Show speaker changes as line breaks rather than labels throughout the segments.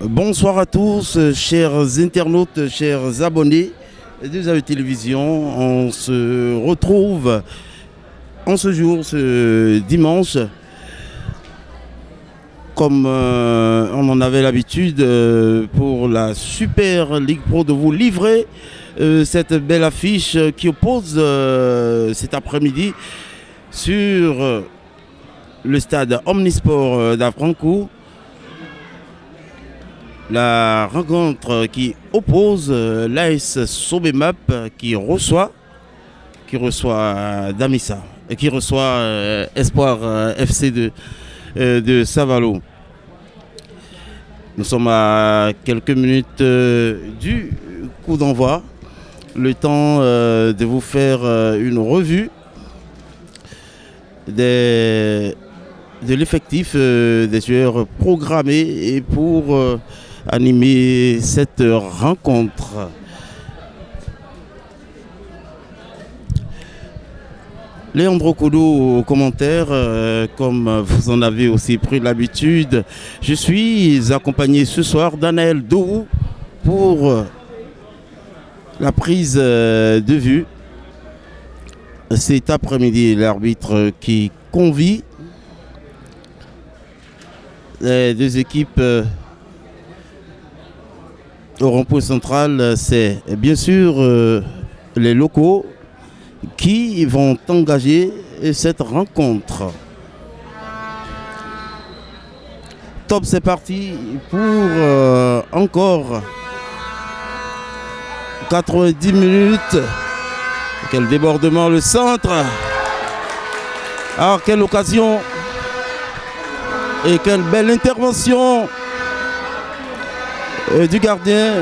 Bonsoir à tous, chers internautes, chers abonnés de AE Télévision. On se retrouve en ce jour, ce dimanche, comme on en avait l'habitude pour la Super Ligue Pro, de vous livrer cette belle affiche qui oppose cet après-midi sur le stade Omnisport d'Afrancourt. La rencontre qui oppose l'AS Sobemap qui reçoit Damissa et qui reçoit Espoir FC de Savalo. Nous sommes à quelques minutes du coup d'envoi. Le temps de vous faire une revue de l'effectif des joueurs programmés et pour animer cette rencontre. Leandro Kodo au commentaire, comme vous en avez aussi pris l'habitude. Je suis accompagné ce soir d'Anaël Dourou pour la prise de vue. Cet après-midi, l'arbitre qui convie les deux équipes au rond-point central, c'est bien sûr les locaux qui vont engager cette rencontre. Top, c'est parti pour encore 90 minutes. Quel débordement, le centre. Alors, quelle occasion et quelle belle intervention du gardien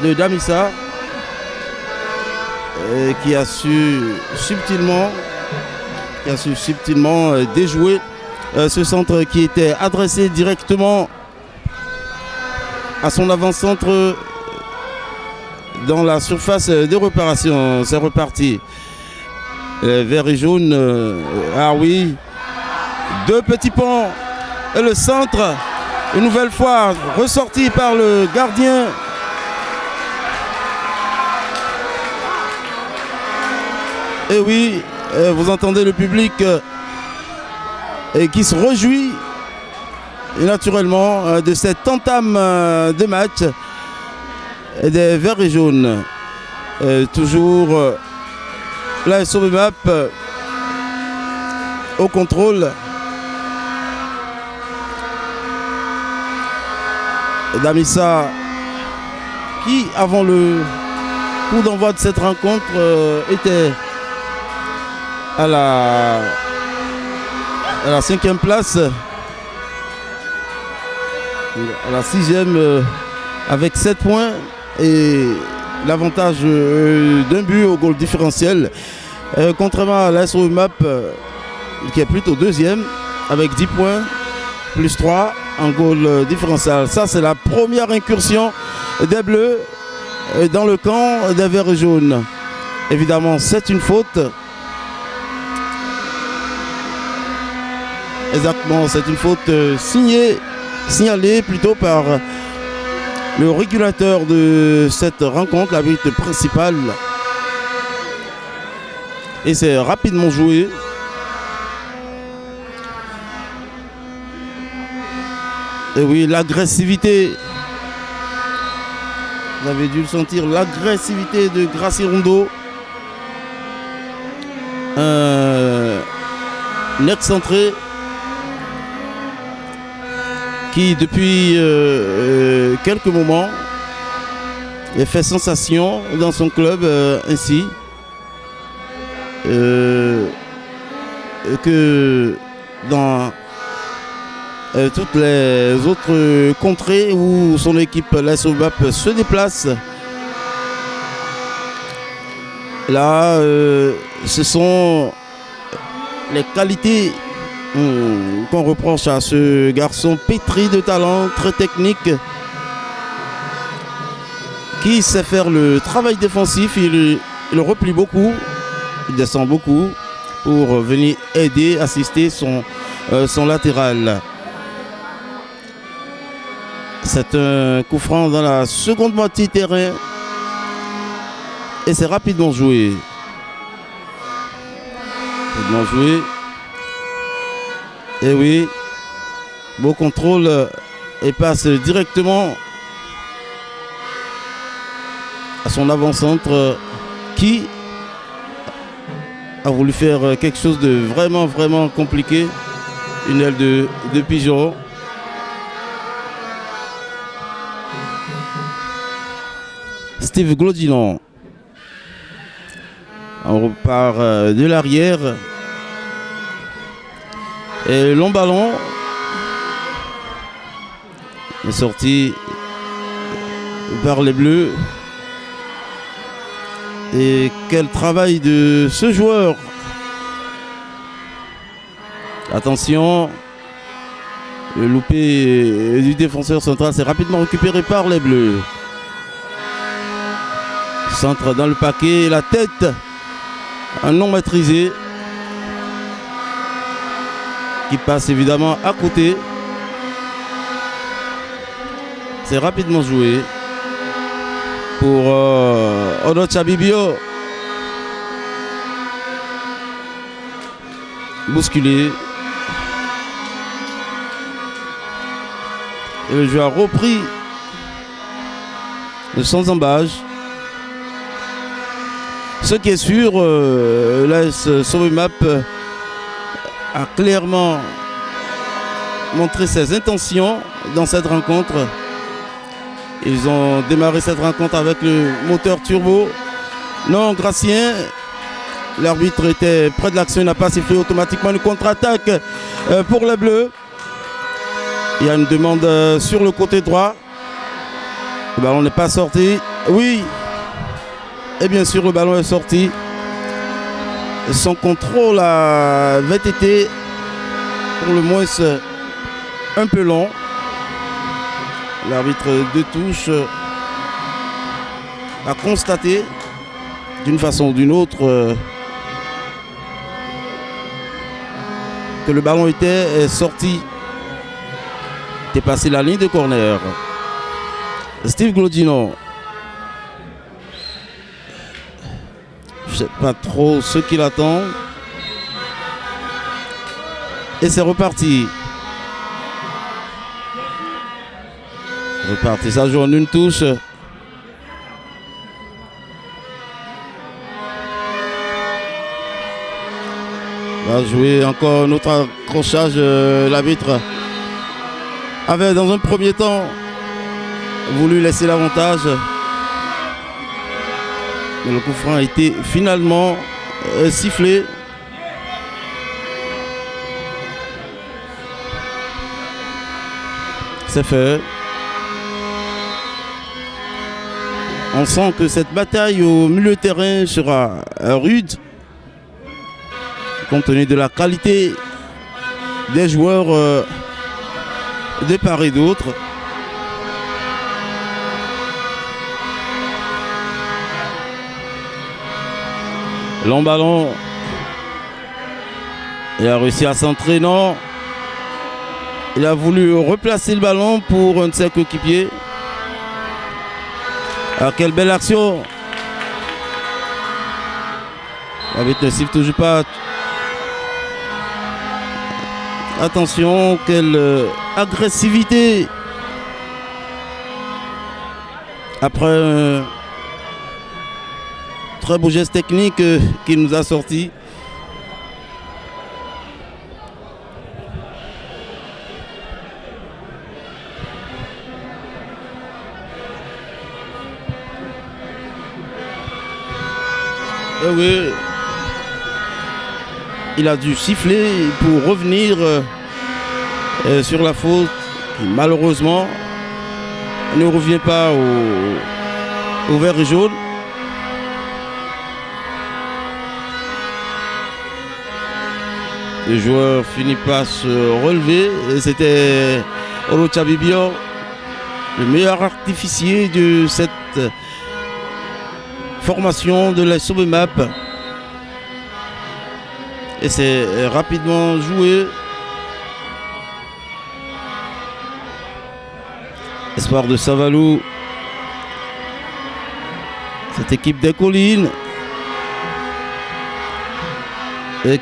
de Damissa qui a su subtilement déjouer ce centre qui était adressé directement à son avant-centre dans la surface de réparation. C'est reparti. Vert et jaune. Ah oui. Deux petits ponts et le centre. Une nouvelle fois ressorti par le gardien. Et oui, vous entendez le public qui se réjouit naturellement de cette entame de match des Verts et Jaunes. Toujours la Sobemap au contrôle. Damissa qui, avant le coup d'envoi de cette rencontre, était à la 5e place, à la 6e avec 7 points et l'avantage d'un but au goal différentiel, contrairement à l'AS Sobemap qui est plutôt 2e avec 10 points plus 3 en goal différentiel. Ça, c'est la première incursion des Bleus dans le camp des Verts et Jaunes. Évidemment, c'est une faute. Exactement, c'est une faute signalée plutôt par le régulateur de cette rencontre, l'arbitre principal. Et c'est rapidement joué. Et oui, l'agressivité. Vous avez dû le sentir, l'agressivité de Gracie Rondo. Un excentré qui depuis quelques moments a fait sensation dans son club ainsi que dans toutes les autres contrées où son équipe, l'AS OVMAP, se déplace. Là, ce sont les qualités qu'on reproche à ce garçon pétri de talent, très technique, qui sait faire le travail défensif. Il replie beaucoup, il descend beaucoup pour venir aider, assister son latéral. C'est un coup franc dans la seconde moitié terrain et c'est rapidement joué. Rapidement joué. Et oui, beau contrôle et passe directement à son avant-centre qui a voulu faire quelque chose de vraiment compliqué. Une aile de pigeon. Steve Glodinon. On repart de l'arrière. Et long ballon est sorti par les Bleus. Et quel travail de ce joueur. Attention. Le loupé du défenseur central s'est rapidement récupéré par les Bleus. Centre dans le paquet, la tête, un non maîtrisé qui passe évidemment à côté. C'est rapidement joué pour Onocha Bibio. Bousculé. Et le jeu a repris sans embâche. Ce qui est sûr, l'AS OVMAP a clairement montré ses intentions dans cette rencontre. Ils ont démarré cette rencontre avec le moteur turbo. Non, Gracien, l'arbitre était près de l'action, il n'a pas sifflé automatiquement une contre-attaque pour les Bleus. Il y a une demande sur le côté droit. Le ballon n'est pas sorti. Oui. Et bien sûr, le ballon est sorti. Son contrôle avait été pour le moins un peu long. L'arbitre de touche a constaté d'une façon ou d'une autre que le ballon était sorti, était passé la ligne de corner. Steve Glodinon. Je ne sais pas trop ce qu'il attend. Et c'est reparti. Reparti, ça joue en une touche. Va jouer encore un autre accrochage. L'arbitre avait dans un premier temps voulu laisser l'avantage. Mais le coup franc a été finalement sifflé. C'est fait. On sent que cette bataille au milieu de terrain sera rude, compte tenu de la qualité des joueurs de part et d'autre. Long ballon. Il a réussi à centrer, non. Il a voulu replacer le ballon pour un de ses coéquipiers. Ah, quelle belle action! L'arbitre ne siffle toujours pas. Attention, quelle agressivité! Après un très beau geste technique qu'il nous a sorti. Et oui, il a dû siffler pour revenir sur la faute qui malheureusement ne revient pas au vert et jaune. Le joueur finit par se relever et c'était Olo Chabibio, le meilleur artificier de cette formation de la Sobemap. Et c'est rapidement joué. Espoir de Savalou. Cette équipe des collines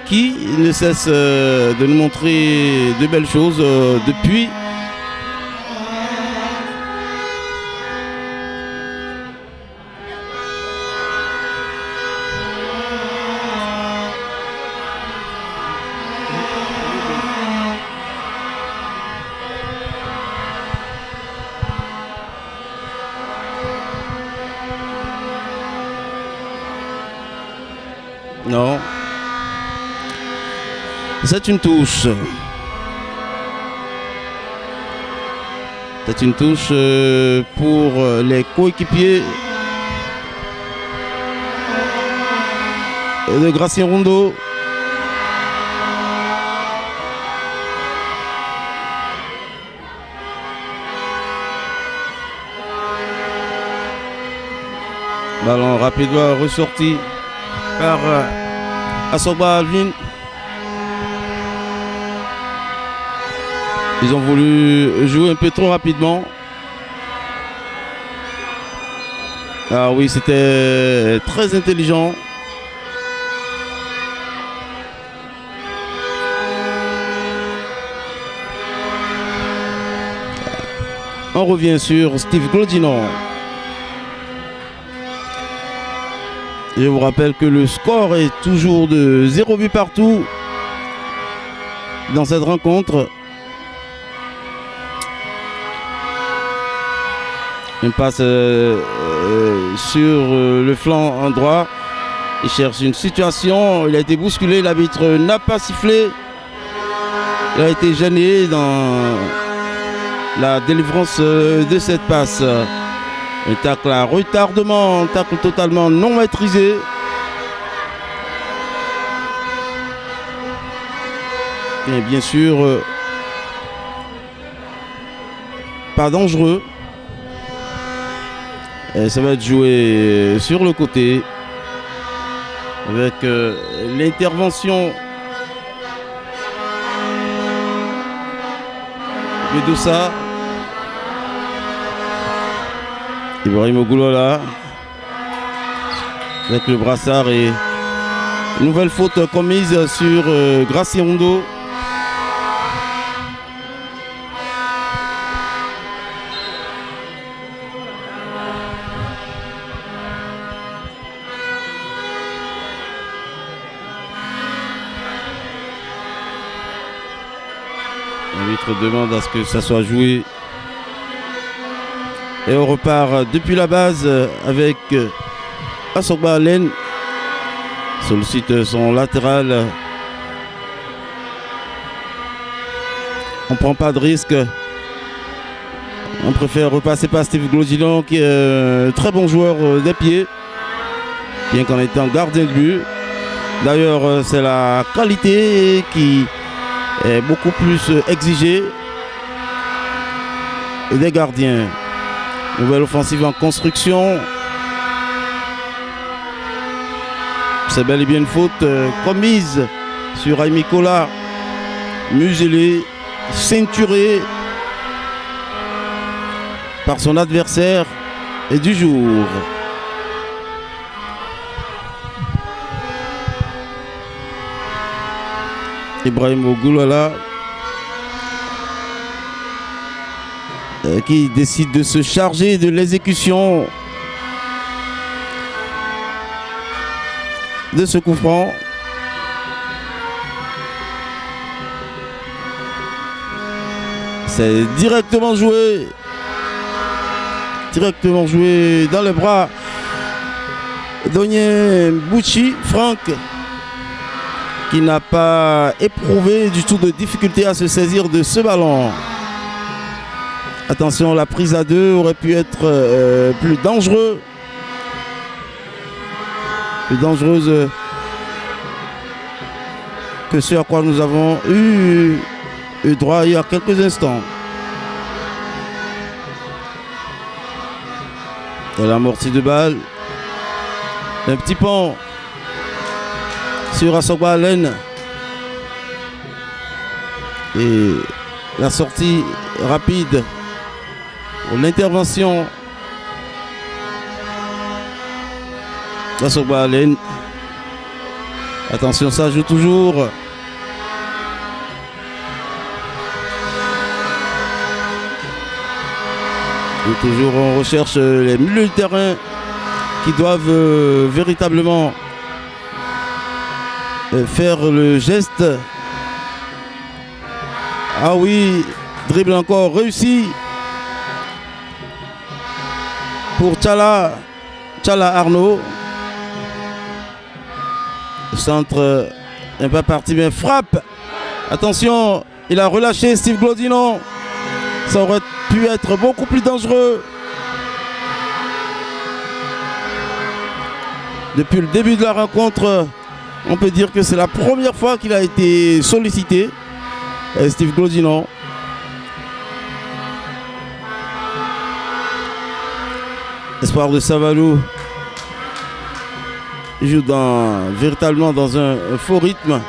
qui ne cesse de nous montrer de belles choses depuis. Non. C'est une touche. C'est une touche pour les coéquipiers de Gracien Rondo. Ballon rapidement ressorti par Asogba Alvin. Ils ont voulu jouer un peu trop rapidement. Ah oui, c'était très intelligent. On revient sur Steve Glodinon. Je vous rappelle que le score est toujours de 0 but partout dans cette rencontre. Une passe sur le flanc droit. Il cherche une situation. Il a été bousculé. L'arbitre n'a pas sifflé. Il a été gêné dans la délivrance de cette passe. Un tacle à retardement, un tacle totalement non maîtrisé. Et bien sûr, pas dangereux. Et ça va être joué sur le côté avec l'intervention de Doussa. Ibrahim Ogoulola avec le brassard et nouvelle faute commise sur Gracien Rondo. L'arbitre demande à ce que ça soit joué. Et on repart depuis la base avec Asogba Allen. Sollicite son latéral. On ne prend pas de risque. On préfère repasser par Steve Glodinon qui est un très bon joueur des pieds. Bien qu'en étant gardien de but. D'ailleurs, c'est la qualité qui est beaucoup plus exigée des gardiens. Nouvelle offensive en construction. C'est bel et bien une faute commise sur Aimi Kola. Muselé, ceinturé par son adversaire. et du jour. Ibrahim Goulala qui décide de se charger de l'exécution de ce coup franc. C'est directement joué dans les bras d'Onye Bouchi, Franck, qui n'a pas éprouvé du tout de difficulté à se saisir de ce ballon. Attention, la prise à deux aurait pu être plus dangereuse que ce à quoi nous avons eu droit il y a quelques instants. Et l'amorti de balle. Un petit pont sur Assogba Allen. Et la sortie rapide pour l'intervention d'Assogba Allen. Attention, ça joue toujours. Toujours on recherche les milieux de terrain qui doivent véritablement faire le geste. Ah oui, dribble encore réussi pour Tchala Arnaud. Le centre n'est pas parti, mais frappe. Attention, il a relâché Steve Glodinon. Ça aurait pu être beaucoup plus dangereux. Depuis le début de la rencontre, on peut dire que c'est la première fois qu'il a été sollicité. Steve Glodinon. Espoir de Savalou. Il joue véritablement dans un faux rythme.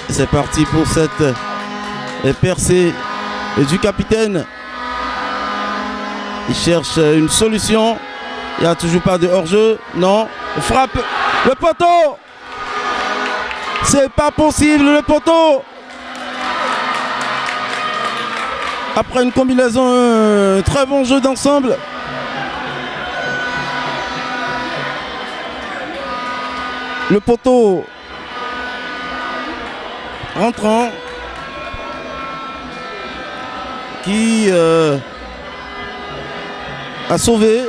C'est parti pour cette percée du capitaine. Il cherche une solution. Il n'y a toujours pas de hors-jeu. Non. Frappe. Le poteau. C'est pas possible, le poteau. Après une combinaison, un très bon jeu d'ensemble. Le poteau rentrant qui a sauvé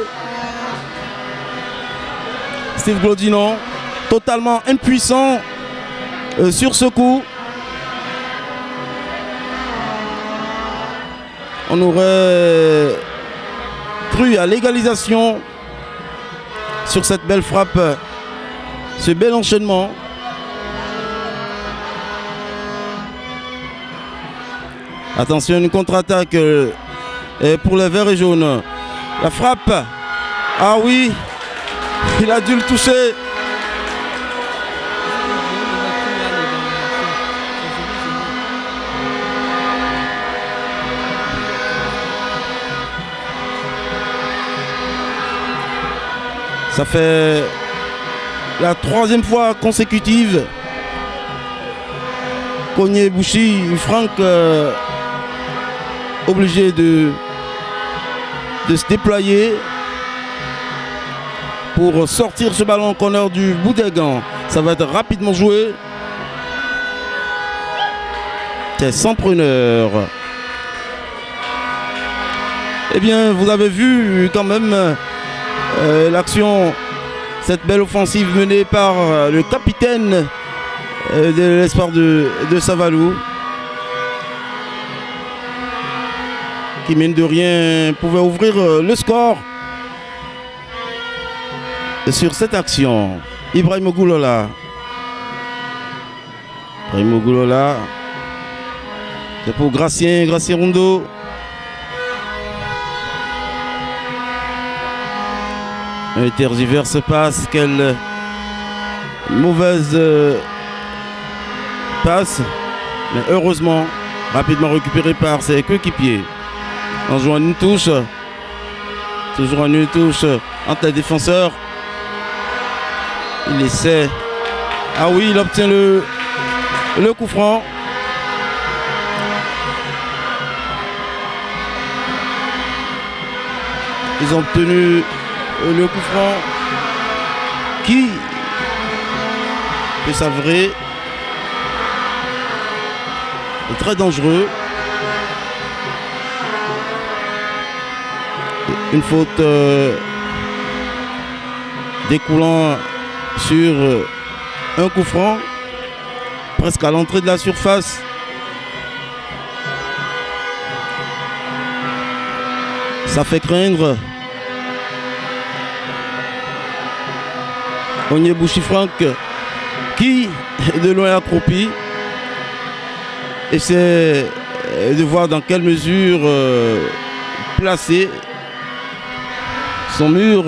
Steve Glodinon, totalement impuissant sur ce coup. On aurait cru à l'égalisation sur cette belle frappe, ce bel enchaînement. Attention, une contre-attaque pour les verts et jaunes. La frappe. Ah oui, il a dû le toucher. Ça fait la troisième fois consécutive qu'Onye Bouchi, Franck obligé de se déployer pour sortir ce ballon corner du bout des gants. Ça va être rapidement joué. C'est sans preneur. Eh bien, vous avez vu quand même l'action, cette belle offensive menée par le capitaine de l'espoir de Savalou, qui mine de rien pouvait ouvrir le score sur cette action. Ibrahim Goulala. C'est pour Gracien Rondo. Un tergiverse passe, quelle mauvaise passe. Mais heureusement Rapidement récupéré par ses coéquipiers. En jouant une touche. Toujours une touche entre les défenseurs. Il essaie. Ah oui, il obtient le coup franc. Ils ont obtenu le coup franc qui peut s'avérer très dangereux. Une faute découlant sur un coup franc, presque à l'entrée de la surface. Ça fait craindre. Onyebouchi Frank qui de loin accroupi essaie de voir dans quelle mesure placer son mur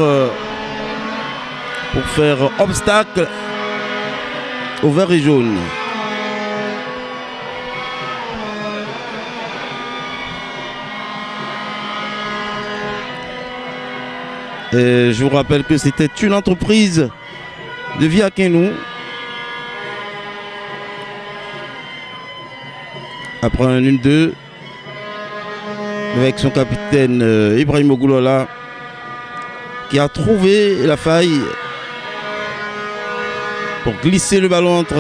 pour faire obstacle au vert et jaune. Et je vous rappelle que c'était une entreprise de Viakenou. Après un 1-2 avec son capitaine Ibrahim Ogoulola qui a trouvé la faille pour glisser le ballon entre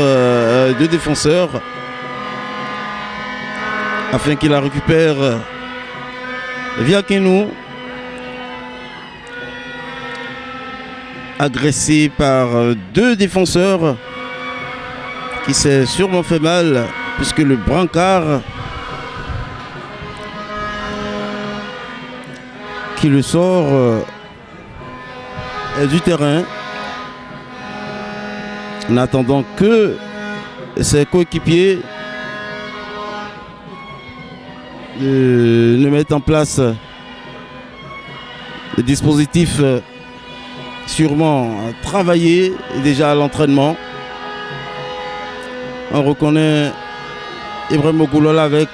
deux défenseurs afin qu'il la récupère Viakenou, agressé par deux défenseurs qui s'est sûrement fait mal puisque le brancard qui le sort du terrain en attendant que ses coéquipiers ne mettent en place le dispositif sûrement travaillé déjà à l'entraînement. On reconnaît Ibrahim Ogoulola avec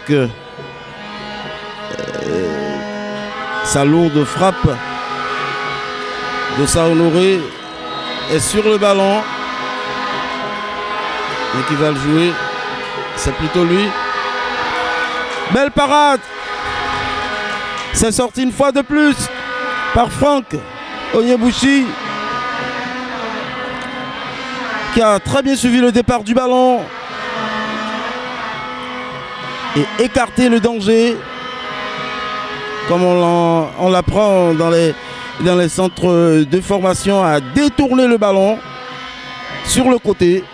sa lourde frappe. Dossa Honoré est sur le ballon. Et qui va le jouer, c'est plutôt lui. Belle parade. C'est sorti une fois de plus par Frank Onyebouchi qui a très bien suivi le départ du ballon et écarté le danger comme on l'apprend dans les centres de formation, à détourner le ballon sur le côté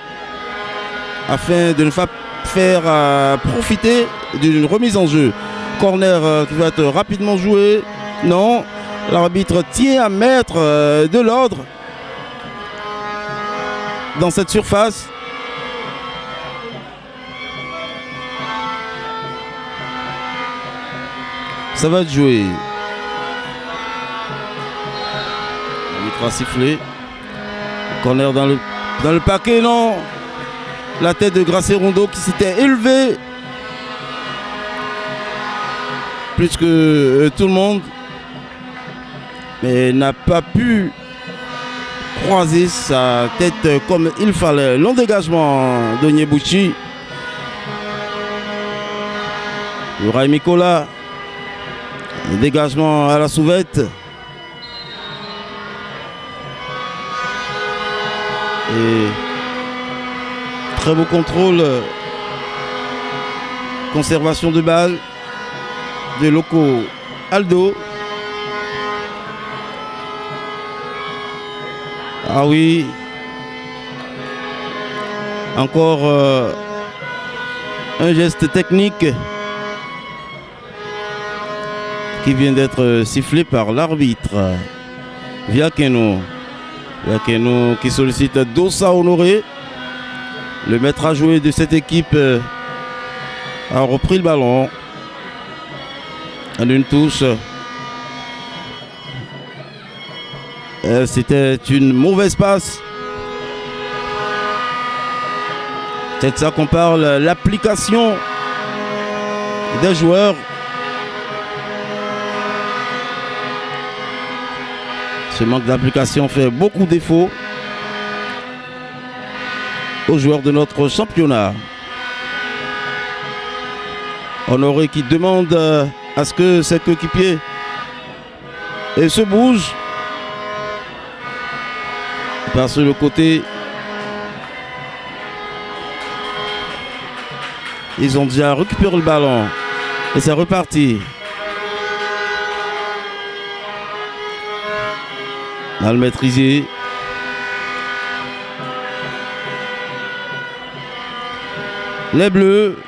afin de ne pas faire profiter d'une remise en jeu. Corner qui va être rapidement joué. Non, l'arbitre tient à mettre de l'ordre dans cette surface. Ça va être joué. L'arbitre a sifflé. Corner dans le paquet, non. La tête de Gracé Rondo qui s'était élevée plus que tout le monde, mais n'a pas pu croiser sa tête comme il fallait. Long dégagement d'Onyebouchi. Uraï Mikola. Dégagement à la souvette. Et très beau contrôle. Conservation de balle de Loco Aldo. Ah oui. Encore un geste technique qui vient d'être sifflé par l'arbitre. Viakenou qui sollicite Dossa Honoré. Le maître à jouer de cette équipe a repris le ballon. En une touche. C'était une mauvaise passe. C'est de ça qu'on parle. L'application des joueurs. Ce manque d'application fait beaucoup de défauts aux joueurs de notre championnat. Honoré qui demande à ce que ses coéquipiers se bougent. Par sur le côté, ils ont déjà récupéré le ballon et c'est reparti. Mal maîtrisé. Les Bleus,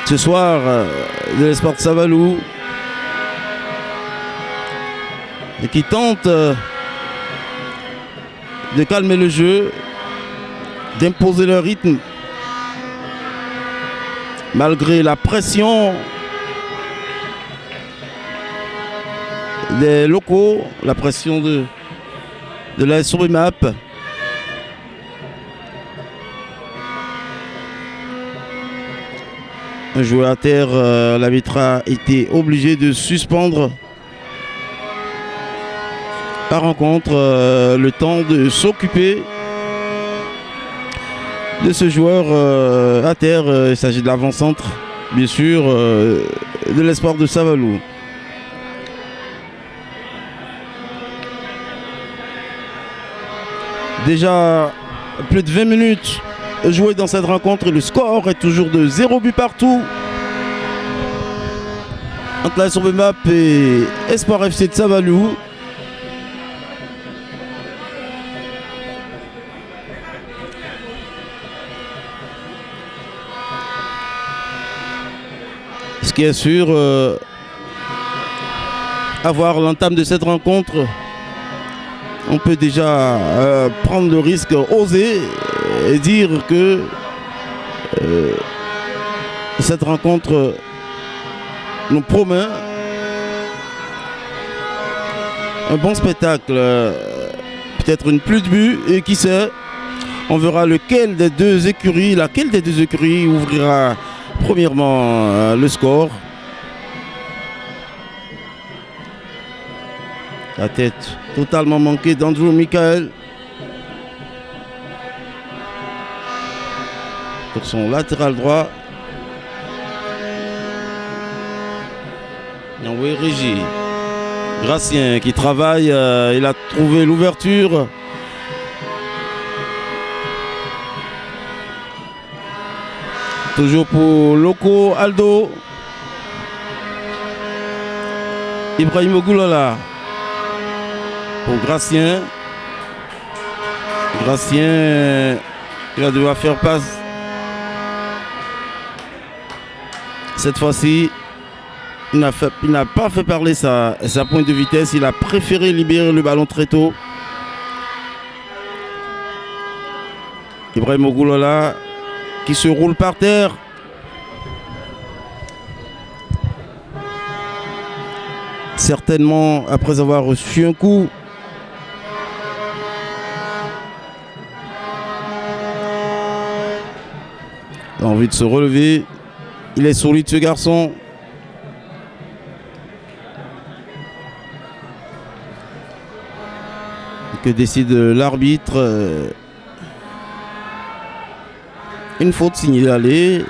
ce soir, de l'Espoir de Savalou, et qui tentent de calmer le jeu, d'imposer le rythme, malgré la pression des locaux, la pression de la SOMAP. Un joueur à terre, l'arbitre a été obligé de suspendre la rencontre, le temps de s'occuper de ce joueur à terre. Il s'agit de l'avant-centre, bien sûr, de l'Espoir de Savalou. Déjà plus de 20 minutes jouées dans cette rencontre et le score est toujours de 0 but partout entre la SOMAP et Espoir FC de Savalou. Ce qui est sûr, avoir l'entame de cette rencontre, on peut déjà prendre le risque, oser et dire que cette rencontre nous promet un bon spectacle, peut-être une pluie de buts, et qui sait, on verra laquelle des deux écuries ouvrira premièrement le score. La tête totalement manquée d'Andrew Michael sur son latéral droit. Oui, Régie. Gracien qui travaille, il a trouvé l'ouverture. Toujours pour Loco Aldo. Ibrahim Ogoulala pour Gracien. Gracien, il va devoir faire passe. Cette fois-ci, il n'a pas fait parler sa pointe de vitesse. Il a préféré libérer le ballon très tôt. Ibrahim Ogoulala qui se roule par terre. Certainement après avoir reçu un coup. Il a envie de se relever. Il est solide ce garçon. Que décide l'arbitre? Une faute signalée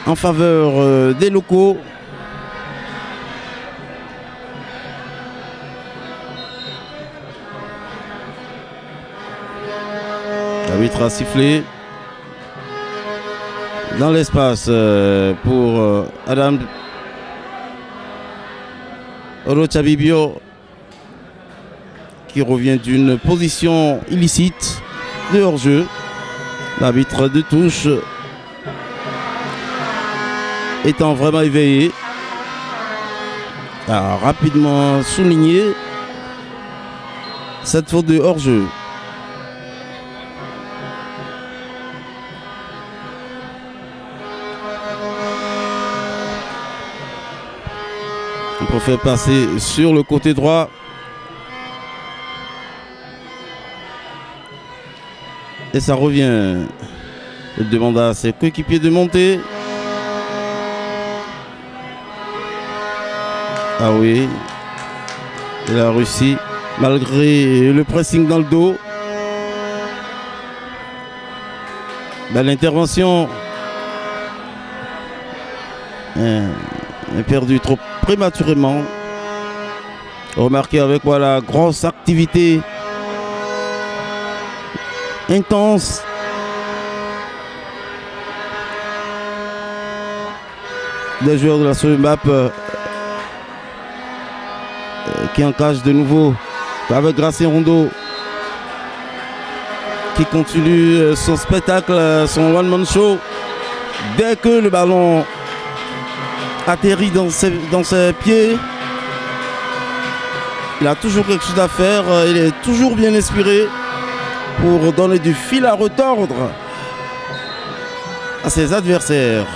en faveur des locaux. L'arbitre a sifflé dans l'espace pour Adam Orochabibio qui revient d'une position illicite de hors-jeu. L'arbitre de touche étant vraiment éveillé a rapidement souligné cette faute de hors-jeu. On peut faire passer sur le côté droit. Et ça revient Il demande à ses coéquipiers de monter. Ah oui, il a réussi malgré le pressing dans le dos. Belle intervention. Il a perdu trop prématurément. Remarquez avec voilà, grosse activité. Intense. Des joueurs de la SOEMAP qui encagent de nouveau avec Gracien Rondeau qui continue son spectacle, son one-man show. Dès que le ballon atterrit dans ses pieds, il a toujours quelque chose à faire, il est toujours bien inspiré pour donner du fil à retordre à ses adversaires.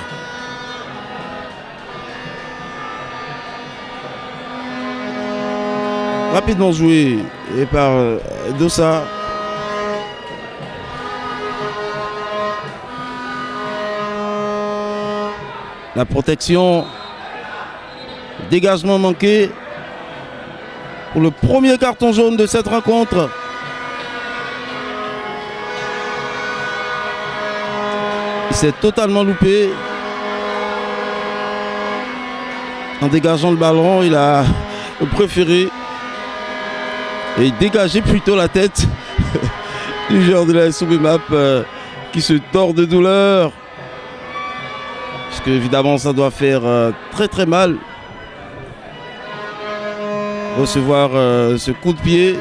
Rapidement joué et par Dossa. La protection, dégagement manqué pour le premier carton jaune de cette rencontre. Il s'est totalement loupé. En dégageant le ballon, il a préféré dégager plutôt la tête du joueur de la SOEMAP qui se tord de douleur. Parce que évidemment ça doit faire très très mal recevoir ce coup de pied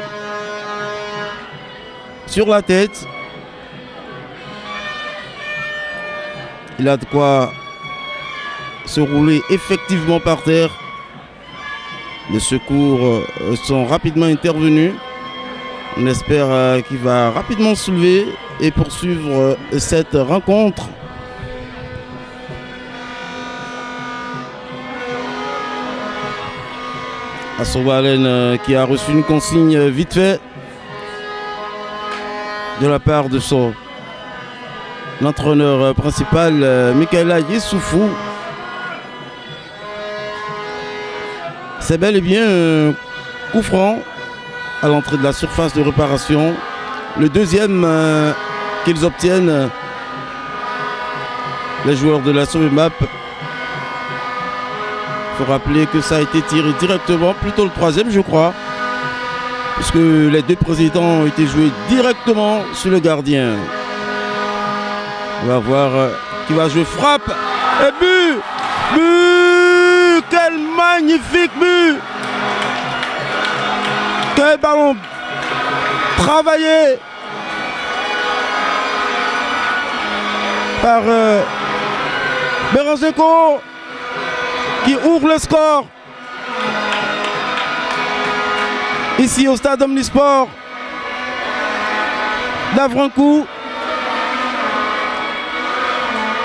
sur la tête. Il a de quoi se rouler effectivement par terre. Les secours sont rapidement intervenus. On espère qu'il va rapidement se lever et poursuivre cette rencontre. Assobalen qui a reçu une consigne vite fait de la part de son entraîneur principal, Michaela Yessoufou. C'est bel et bien un coup franc à l'entrée de la surface de réparation. Le deuxième qu'ils obtiennent, les joueurs de la SOEMAP. Il faut rappeler que ça a été tiré directement, plutôt le troisième je crois, puisque les deux présidents ont été joués directement sur le gardien. On va voir qui va jouer, frappe et but. But. Quel magnifique but. Quel ballon travaillé par Beranzeko qui ouvre le score ici au stade Omnisport d'Avrancourt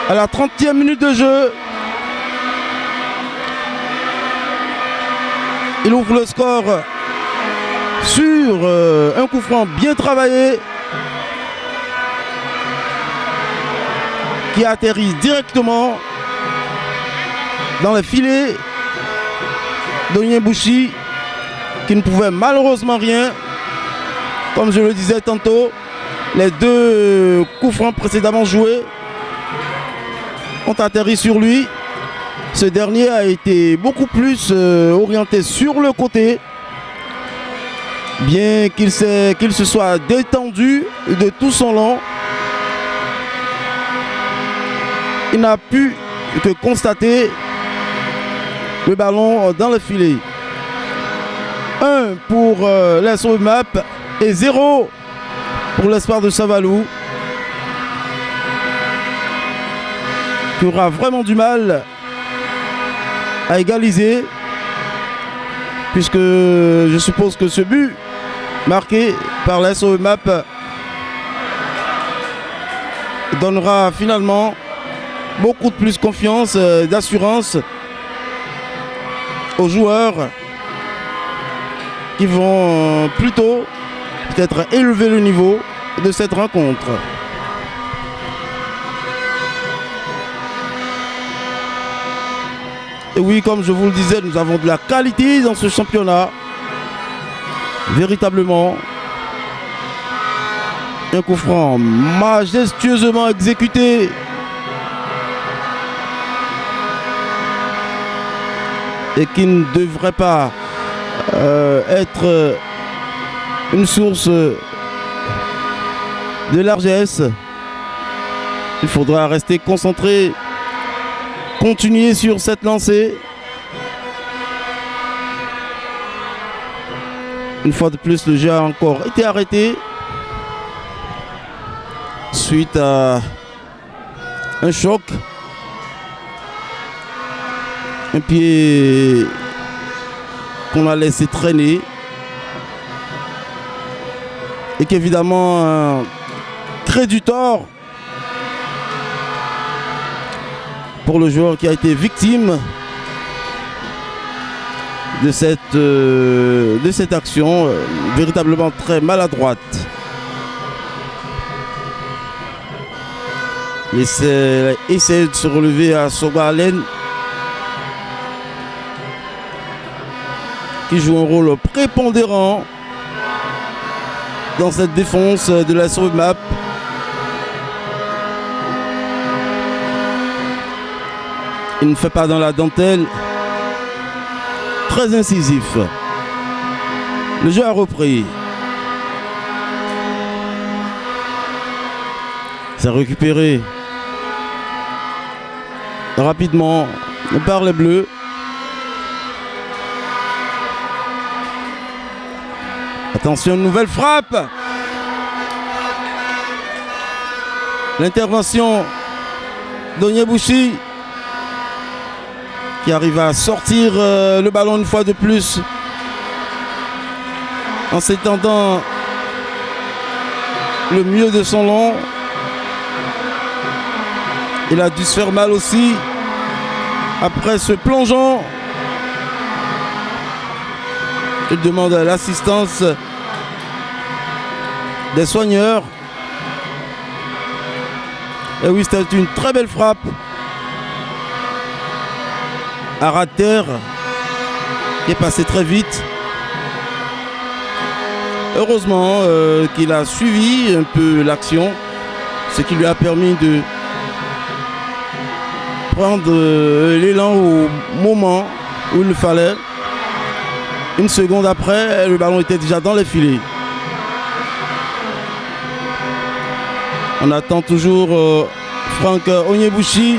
à la 30e minute de jeu. Il ouvre le score sur un coup franc bien travaillé qui atterrit directement dans le filet d'Onyebouchi qui ne pouvait malheureusement rien. Comme je le disais tantôt, les deux coups francs précédemment joués ont atterri sur lui. Ce dernier a été beaucoup plus orienté sur le côté, bien qu'il se soit détendu de tout son long. Il n'a pu que constater le ballon dans le filet. 1 pour la SOEMAP et 0 pour l'Espoir de Saint-Valoux, qui aura vraiment du mal à égaliser, puisque je suppose que ce but marqué par la SOEMAP donnera finalement beaucoup de plus confiance, d'assurance aux joueurs qui vont plutôt peut-être élever le niveau de cette rencontre. Et oui, comme je vous le disais, nous avons de la qualité dans ce championnat. Véritablement. Un coup franc majestueusement exécuté. Et qui ne devrait pas être une source de largesse. Il faudra rester concentré, continuer sur cette lancée. Une fois de plus, le jeu a encore été arrêté suite à un choc. Un pied qu'on a laissé traîner et qui évidemment crée du tort pour le joueur qui a été victime de cette action véritablement très maladroite. Il essaie de se relever à Sogalen, qui joue un rôle prépondérant dans cette défense de la SOMAP. Il ne fait pas dans la dentelle. Très incisif. Le jeu a repris. C'est récupéré rapidement par les Bleus. Attention, une nouvelle frappe. L'intervention d'Onyebouchi qui arrive à sortir le ballon une fois de plus en s'étendant le mieux de son long. Il a dû se faire mal aussi après ce plongeon. Il demande l'assistance des soigneurs. Et oui, c'était une très belle frappe à ras de terre qui est passé très vite. Heureusement qu'il a suivi un peu l'action, ce qui lui a permis de prendre l'élan au moment où il le fallait. Une seconde après, le ballon était déjà dans les filets. On attend toujours Franck Onyebouchi.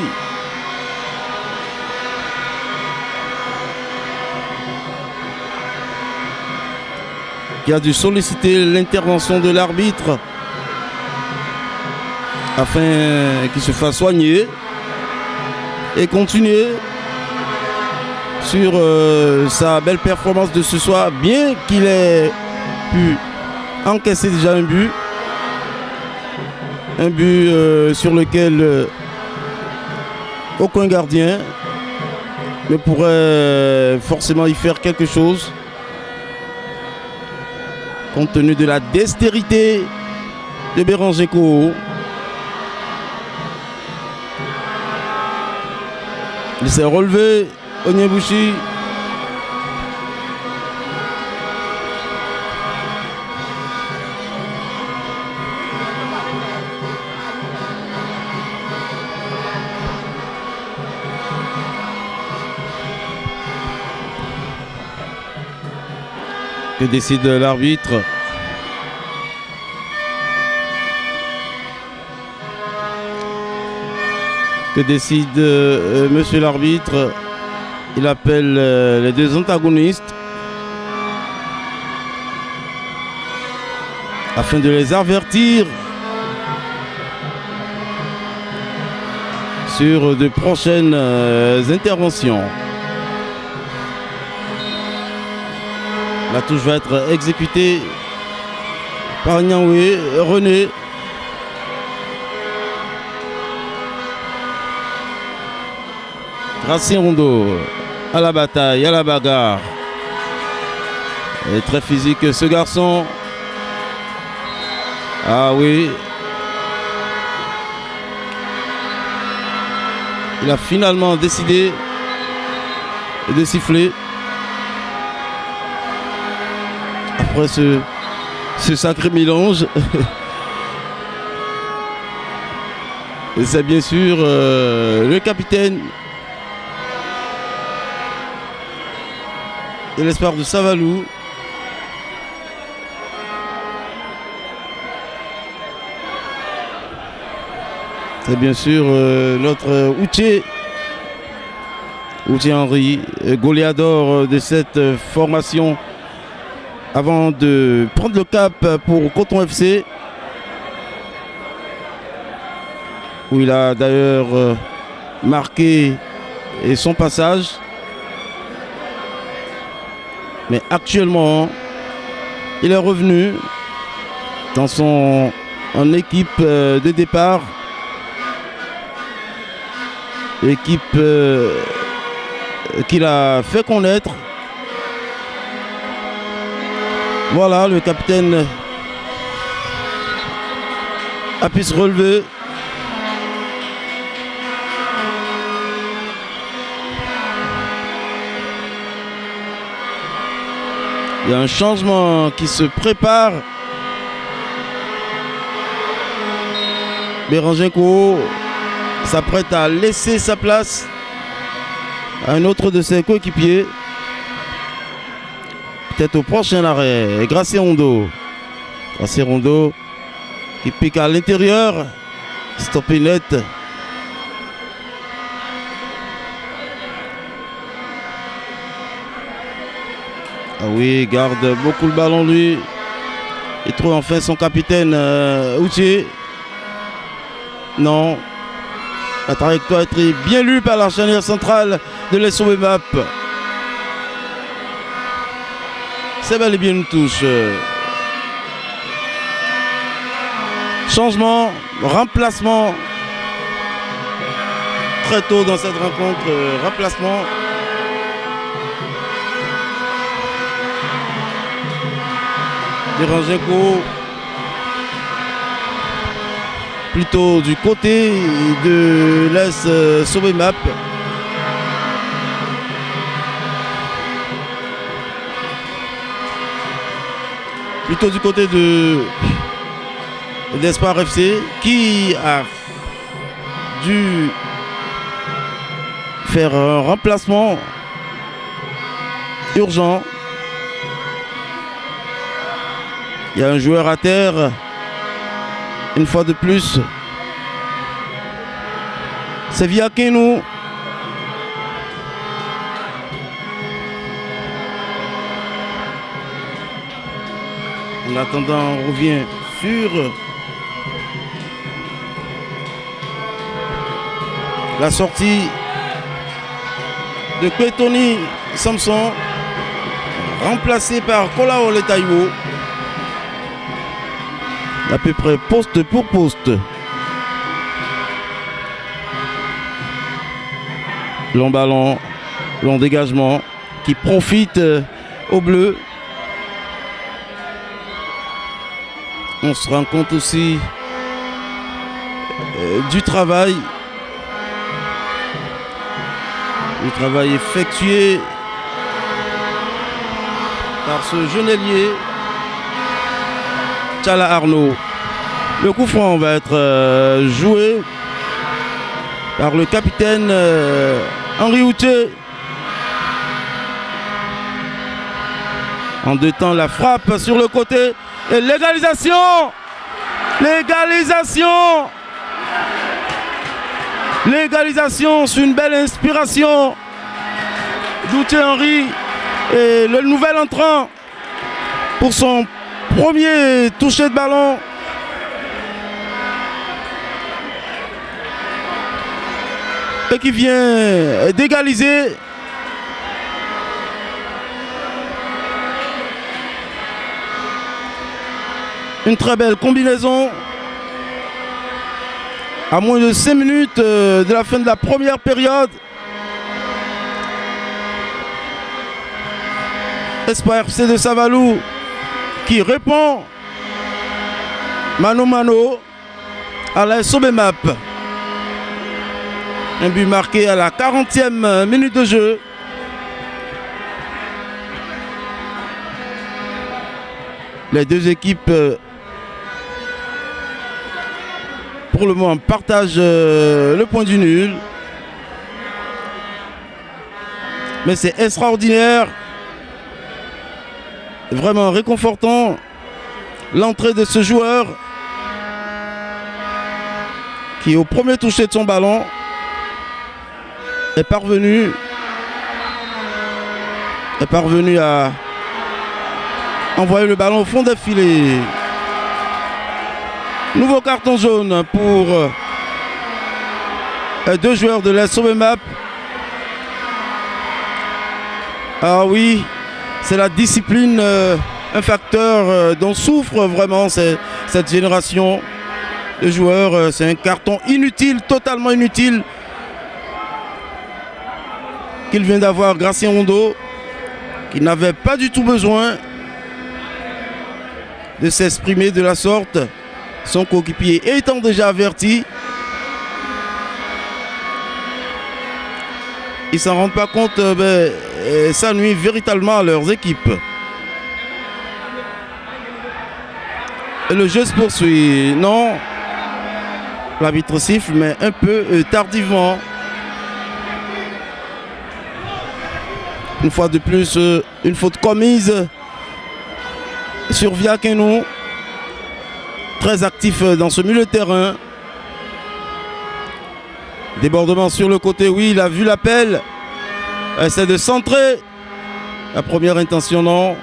Qui a dû solliciter l'intervention de l'arbitre afin qu'il se fasse soigner et continuer sur sa belle performance de ce soir, bien qu'il ait pu encaisser déjà un but sur lequel aucun gardien ne pourrait forcément y faire quelque chose compte tenu de la dextérité de Béranger Koho. Il s'est relevé, Onyebouchi. Que décide l'arbitre? Que décide monsieur l'arbitre? Il appelle les deux antagonistes afin de les avertir sur de prochaines interventions. La touche va être exécutée par Nianwe René. Racine Rondo à la bataille, à la bagarre. Il est très physique ce garçon. Ah oui. Il a finalement décidé de siffler. Après ce sacré mélange. Et c'est bien sûr le capitaine de l'Espoir de Savalou. C'est bien sûr notre Outier Henry, goléador de cette formation avant de prendre le cap pour Coton FC, où il a d'ailleurs marqué son passage. Mais actuellement, il est revenu dans son équipe de départ. Équipe qu'il a fait connaître. Voilà, le capitaine a pu se relever. Il y a un changement qui se prépare. Bérangenko s'apprête à laisser sa place à un autre de ses coéquipiers. Peut-être au prochain arrêt. Gracé Rondo. Gracé Rondo qui pique à l'intérieur. Stoppé net. Ah oui, garde beaucoup le ballon lui. Il trouve enfin son capitaine Outier. Non. La trajectoire est bien lue par la charnière centrale de l'SOEMAP. C'est bel et bien une touche. Changement, remplacement. Très tôt dans cette rencontre, remplacement. Bérangenko plutôt du côté de l'Est SOEMAP. Plutôt du côté d'Espoir FC qui a dû faire un remplacement urgent. Il y a un joueur à terre. Une fois de plus, c'est Viakenou. En attendant, on revient sur la sortie de Kwetoni Samson, remplacé par Kolaole Taiwo. À peu près poste pour poste. Long ballon, long dégagement qui profite au bleu. On se rend compte aussi du travail effectué par ce jeune ailier Tchala Arnaud. Le coup franc va être joué par le capitaine Henri Outier. En deux temps, la frappe sur le côté et l'égalisation. L'égalisation, c'est une belle inspiration d'Outier Henri et le nouvel entrant pour son premier toucher de ballon. Et qui vient d'égaliser. Une très belle combinaison. À moins de 5 minutes de la fin de la première période. Espoir FC de Savalou qui répond mano mano à la SOEMAP. Un but marqué à la 40e minute de jeu. Les deux équipes pour le moment partagent le point du nul. Mais c'est extraordinaire, vraiment réconfortant l'entrée de ce joueur qui au premier toucher de son ballon est parvenu à envoyer le ballon au fond des filets. Nouveau carton jaune pour deux joueurs de la SOMEMAP. Ah oui, c'est la discipline, un facteur dont souffre vraiment cette génération de joueurs. C'est un carton inutile, totalement inutile, qu'il vient d'avoir Gracien Rondeau, qui n'avait pas du tout besoin de s'exprimer de la sorte. Son coéquipier étant déjà averti, ils ne s'en rendent pas compte, ça nuit véritablement à leurs équipes. Et le jeu se poursuit. Non, l'arbitre siffle, mais un peu tardivement. Une fois de plus, une faute commise sur Viaqueno, très actif dans ce milieu de terrain. Débordement sur le côté, oui, il a vu l'appel. Essaie de centrer. La première intention, non.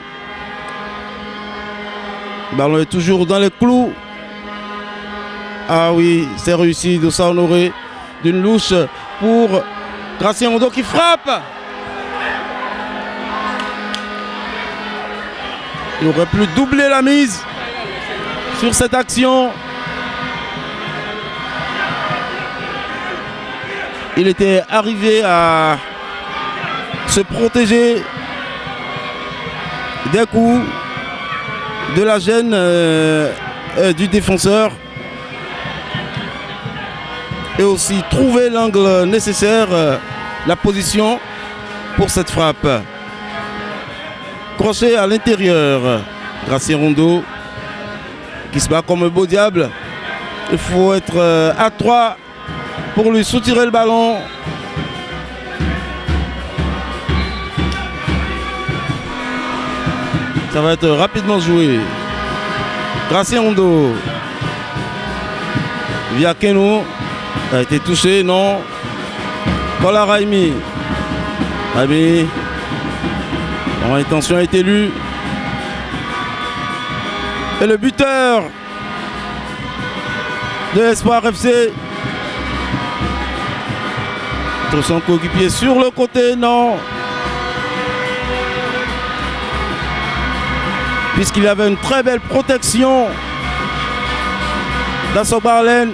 Le ballon est toujours dans les clous. Ah oui, c'est réussi de s'honorer d'une louche pour Gracien Rondeau qui frappe. Il aurait pu doubler la mise sur cette action. Il était arrivé à se protéger des coups de la gêne du défenseur et aussi trouver l'angle nécessaire, la position pour cette frappe. Crochet à l'intérieur. Gracien Rondeau qui se bat comme un beau diable. Il faut être à 3 pour lui soutirer le ballon. Ça va être rapidement joué. Gracien Rondeau. Viaqueno a été touché, non. Kola Raimi. Raimi. L'intention a été lue. Et le buteur de l'Espoir FC. Son coéquipier sur le côté, non. Puisqu'il avait une très belle protection dans son Barlène.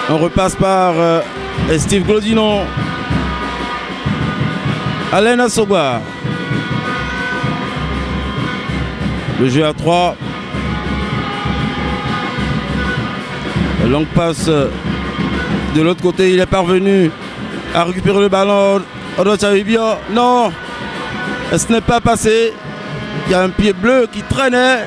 On repasse par Steve Glodinon. Alain Assoba. Le jeu à 3. Longue passe de l'autre côté. Il est parvenu à récupérer le ballon. Non, ce n'est pas passé. Il y a un pied bleu qui traînait.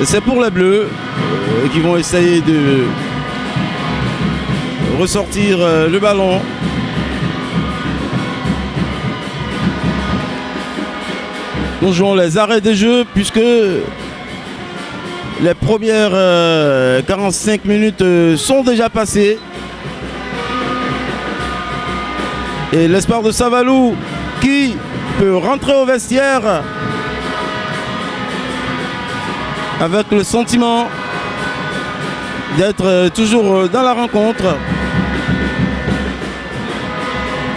C'est pour les Bleus qui vont essayer de ressortir le ballon. Nous jouons les arrêts des jeux puisque les premières 45 minutes sont déjà passées. Et l'espoir de Savalou qui peut rentrer au vestiaire avec le sentiment d'être toujours dans la rencontre.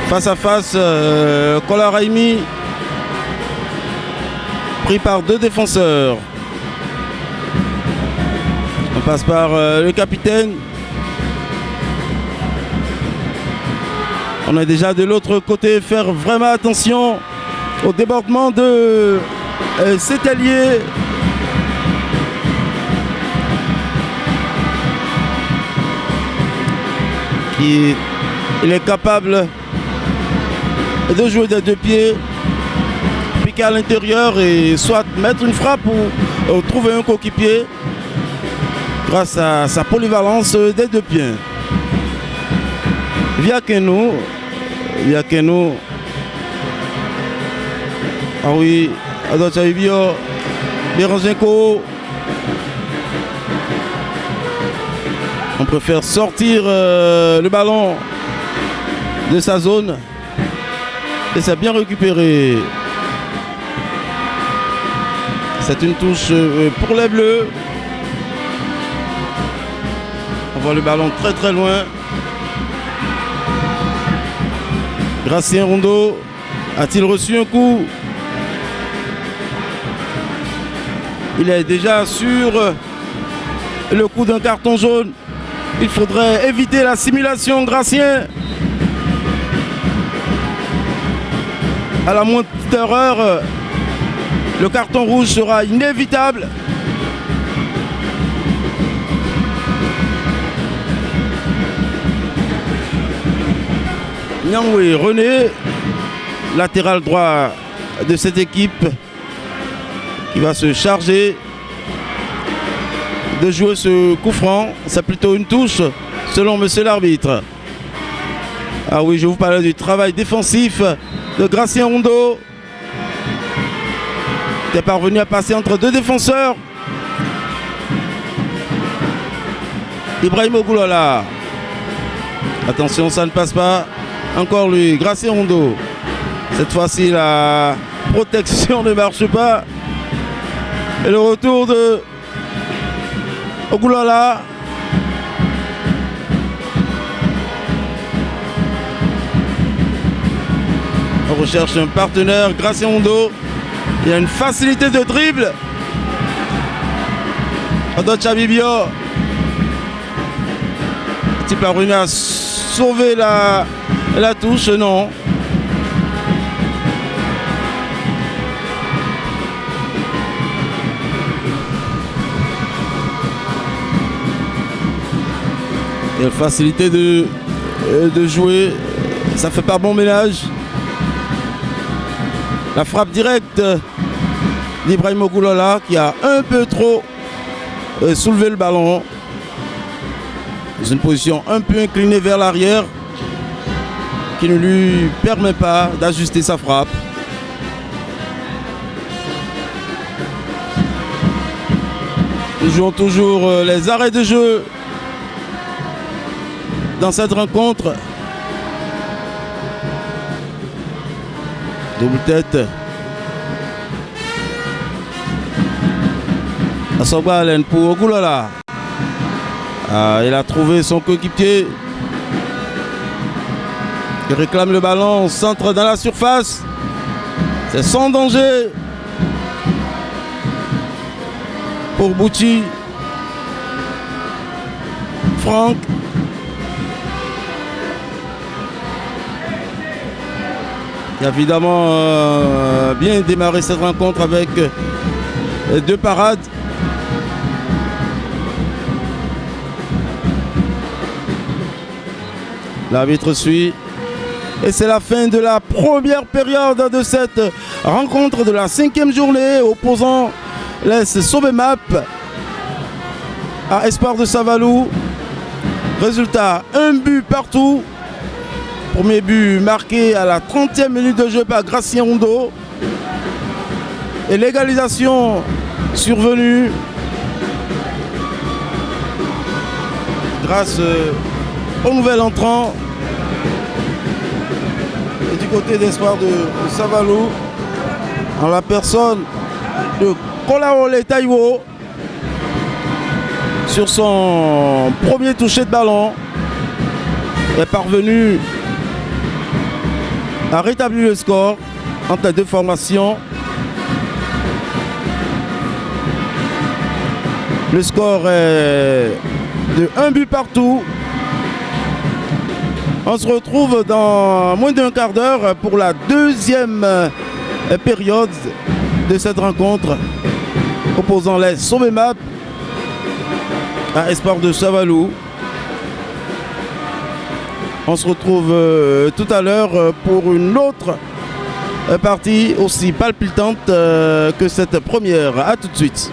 Face à face, Kola Raimi pris par deux défenseurs. On passe par le capitaine. On est déjà de l'autre côté. Faire vraiment attention au débordement de cet ailier il est capable de jouer des deux pieds, piquer à l'intérieur et soit mettre une frappe ou trouver un coéquipier grâce à sa polyvalence des deux pieds. Viakeno. Ah oui, Adotchabibio, Berenzenko. On préfère sortir le ballon de sa zone. Et ça a bien récupéré. C'est une touche pour les Bleus. On voit le ballon très très loin. Gracien Rondeau a-t-il reçu un coup? Il est déjà sur le coup d'un carton jaune. Il faudrait éviter la simulation, Gracien. À la moindre erreur, le carton rouge sera inévitable. Nyangwe René, latéral droit de cette équipe, qui va se charger de jouer ce coup franc. C'est plutôt une touche selon monsieur l'arbitre. Ah oui, je vous parlais du travail défensif de Gracien Rondeau, qui est parvenu à passer entre deux défenseurs. Ibrahim Ogoulala. Attention, ça ne passe pas. Encore lui, Gracien Rondeau. Cette fois-ci, la protection ne marche pas. Et le retour de Ogoulala. On recherche un partenaire, Gracien Rondeau. Il y a une facilité de dribble. Adotchabibio. Est-il parvenu à sauver la touche? Non. Il y a une facilité de jouer. Ça fait pas bon ménage. La frappe directe d'Ibrahim Ogoulala qui a un peu trop soulevé le ballon. Dans une position un peu inclinée vers l'arrière qui ne lui permet pas d'ajuster sa frappe. Nous jouons toujours les arrêts de jeu dans cette rencontre. Double tête. Asogba Allen pour Ogoulala. Il a trouvé son coéquipier. Il réclame le ballon, centre dans la surface. C'est sans danger pour Bouchi. Franck. Il a évidemment bien démarré cette rencontre avec deux parades. L'arbitre suit. Et c'est la fin de la première période de cette rencontre de la 5e journée opposant les Sobemap à Espoir de Savalou. Résultat, un but partout. Premier but marqué à la 30e minute de jeu par Gracien Rondeau. Et l'égalisation survenue grâce au nouvel entrant. Et du côté d'Espoir de Savalou, en la personne de Kolaole Taiwo, sur son premier toucher de ballon, est parvenu à rétablir le score entre les deux formations. Le score est de 1 but partout. On se retrouve dans moins d'un quart d'heure pour la deuxième période de cette rencontre opposant les Sobemap à Espoir de Savalou. On se retrouve tout à l'heure pour une autre partie aussi palpitante que cette première. A tout de suite.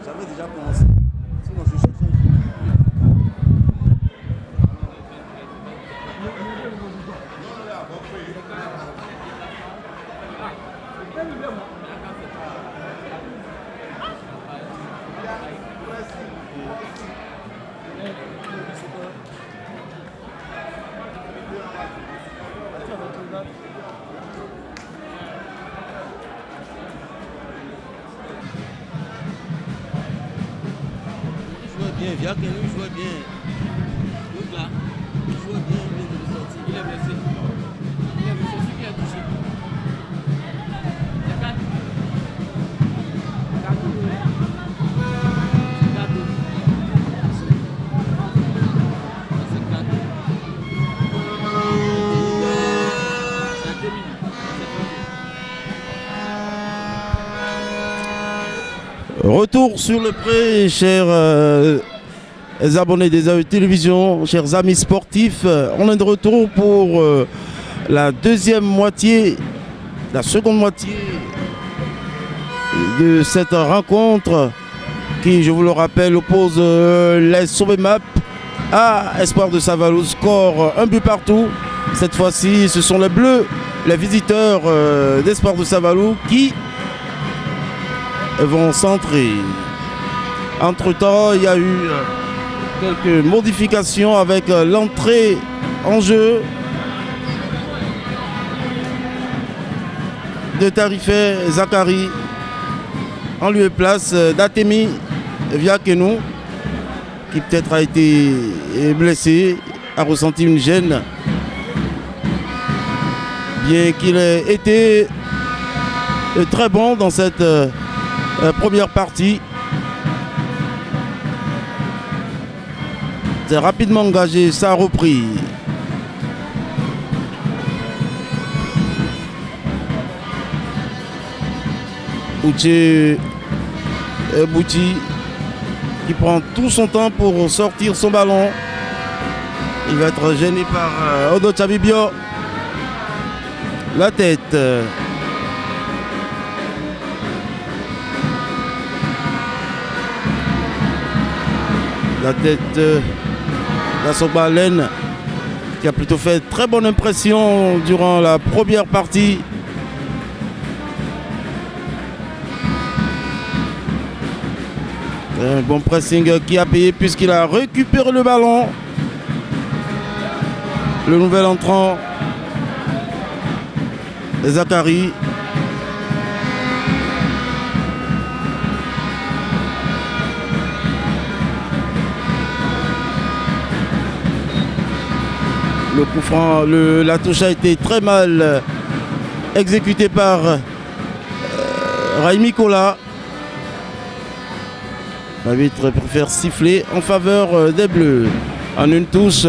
J'avais déjà commencé. Sinon, je cherchais. Bien, Via Kenou jouait bien. Donc là, il jouait bien, il vient de sortir. Il est blessé. Il est blessé, celui qui a touché. Il y a 4. Retour sur le pré, chers abonnés des AE Télévision, chers amis sportifs. On est de retour pour la deuxième moitié, la seconde moitié de cette rencontre qui, je vous le rappelle, oppose les Sobemap à Espoir de Savalou. Score un but partout. Cette fois-ci, ce sont les Bleus, les visiteurs d'Espoir de Savalou qui vont centrer. Entre-temps, il y a eu quelques modifications avec l'entrée en jeu de Tarifé Zakari en lieu et place d'Atemi Via Kenou, qui peut-être a été blessé, a ressenti une gêne, bien qu'il ait été très bon dans cette première partie. C'est rapidement engagé, ça a repris. Ouché Bouti qui prend tout son temps pour sortir son ballon. Il va être gêné par Odo Chabibio. La tête. La tête d'Assobalen qui a plutôt fait très bonne impression durant la première partie. Un bon pressing qui a payé puisqu'il a récupéré le ballon. Le nouvel entrant, Zakari. Le coup franc, la touche a été très mal exécutée par Raimi Kola. L'arbitre préfère siffler en faveur des Bleus. En une touche.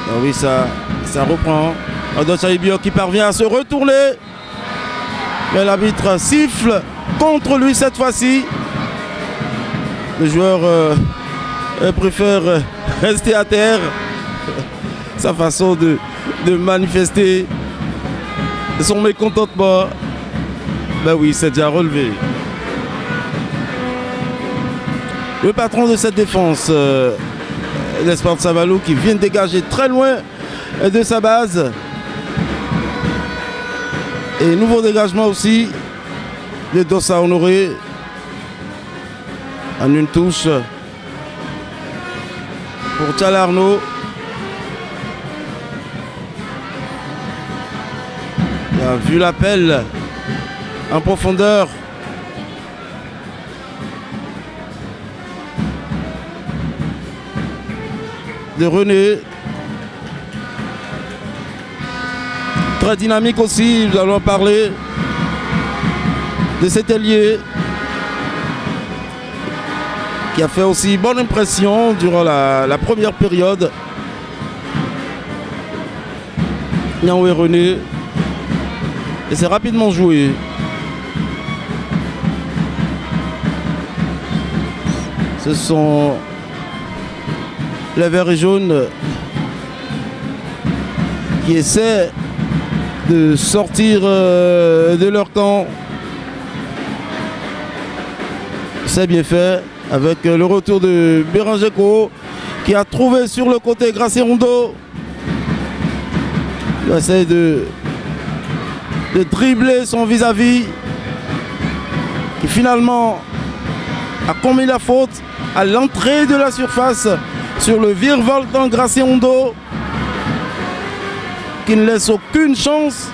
Ah oui, ça reprend. Odo Chabibio qui parvient à se retourner. Mais l'arbitre siffle contre lui cette fois-ci. Le joueur préfère rester à terre. Sa façon de manifester son mécontentement. Ben oui, c'est déjà relevé. Le patron de cette défense, l'Espoir de Savalou, qui vient de dégager très loin de sa base. Et nouveau dégagement aussi de Dossa Honoré en une touche pour Tchal Arnaud. Il a vu l'appel en profondeur. de René. Très dynamique aussi, nous allons parler de cet ailier qui a fait aussi bonne impression durant la première période. Nianwe René. Et c'est rapidement joué. Ce sont les verts et jaunes qui essaient de sortir de leur camp. C'est bien fait avec le retour de Béranger Ko qui a trouvé sur le côté Gracien Rondo. Il essaie de dribbler son vis-à-vis qui finalement a commis la faute à l'entrée de la surface sur le virevoltant Gracien Rondo qui ne laisse aucune chance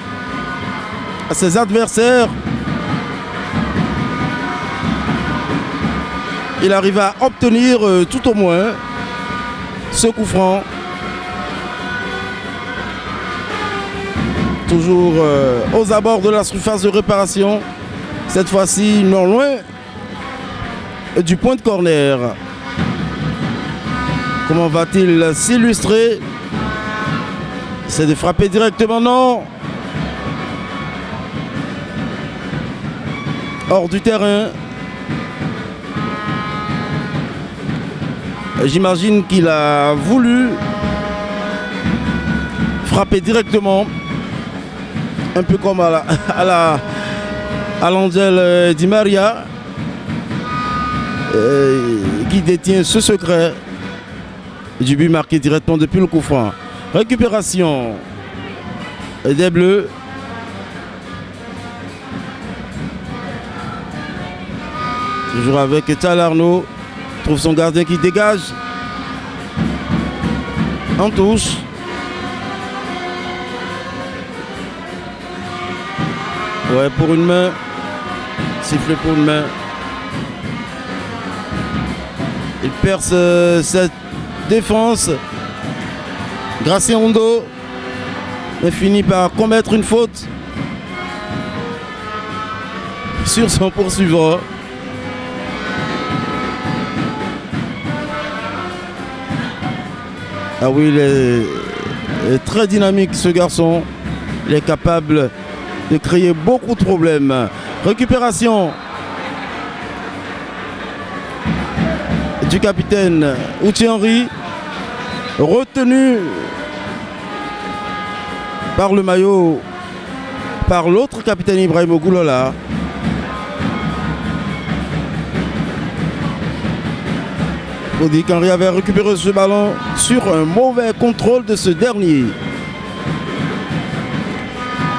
à ses adversaires. Il arrive à obtenir tout au moins ce coup franc. Toujours aux abords de la surface de réparation. Cette fois-ci, non loin du point de corner. Comment va-t-il s'illustrer? C'est de frapper directement, non. Hors du terrain. J'imagine qu'il a voulu frapper directement. Un peu comme à l'Angel Di Maria, qui détient ce secret du but marqué directement depuis le coup franc. Récupération des Bleus. Toujours avec Tal Arnaud. Trouve son gardien qui dégage. En touche. Ouais, pour une main. Sifflet pour une main. Il perce cette défense. Gracien Rondo. Mais finit par commettre une faute sur son poursuivant. Ah oui, il est très dynamique ce garçon. Il est capable de créer beaucoup de problèmes. Récupération du capitaine Outi Henry, retenu par le maillot par l'autre capitaine Ibrahim Ogoulola. On dit qu'Henry avait récupéré ce ballon sur un mauvais contrôle de ce dernier.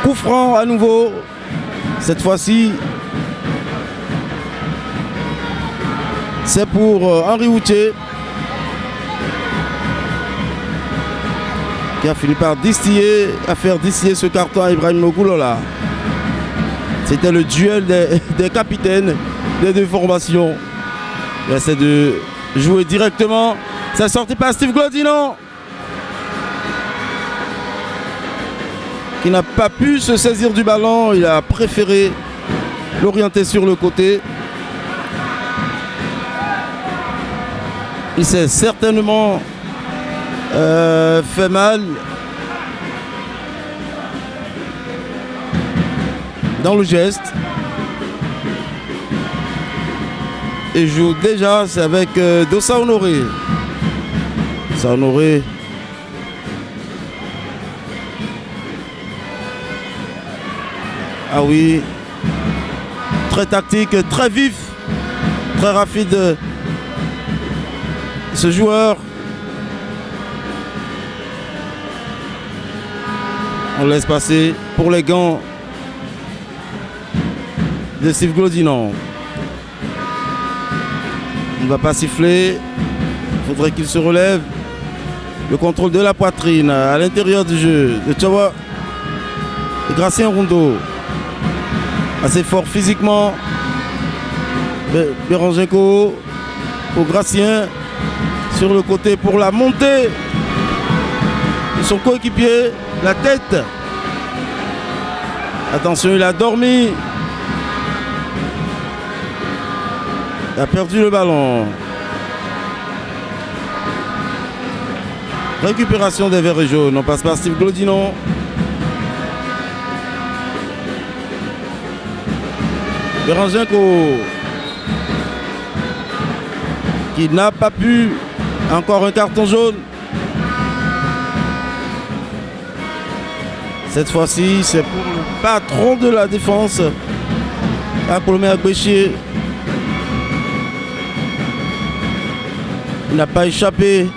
Coup franc à nouveau. Cette fois-ci, c'est pour Henri Outier qui a fini par faire distiller ce carton à Ibrahim Ogoulola. C'était le duel des capitaines des deux formations. Il essaie de jouer directement. C'est sorti par Steve Glodinon qui n'a pas pu se saisir du ballon. Il a préféré l'orienter sur le côté. Il s'est certainement fait mal dans le geste. Et joue déjà, c'est avec Dossa Honoré. Dossa Honoré. Ah oui. Très tactique, très vif, très rapide. Ce joueur. On laisse passer pour les gants de Steve Glodinon. On ne va pas siffler. Il faudrait qu'il se relève. Le contrôle de la poitrine à l'intérieur du jeu de Tchawa. Et Gracien Rondo. Assez fort physiquement. Béranger Ko pour Gracien. sur le côté pour la montée de son coéquipier, la tête. Attention, il a dormi. Il a perdu le ballon. Récupération des verts et jaunes. On passe par Steve Glodinon. Berengenko qui n'a pas pu. Encore un carton jaune. Cette fois-ci, c'est pour le patron de la défense, Apolomé Agbéchier. Il n'a pas échappé.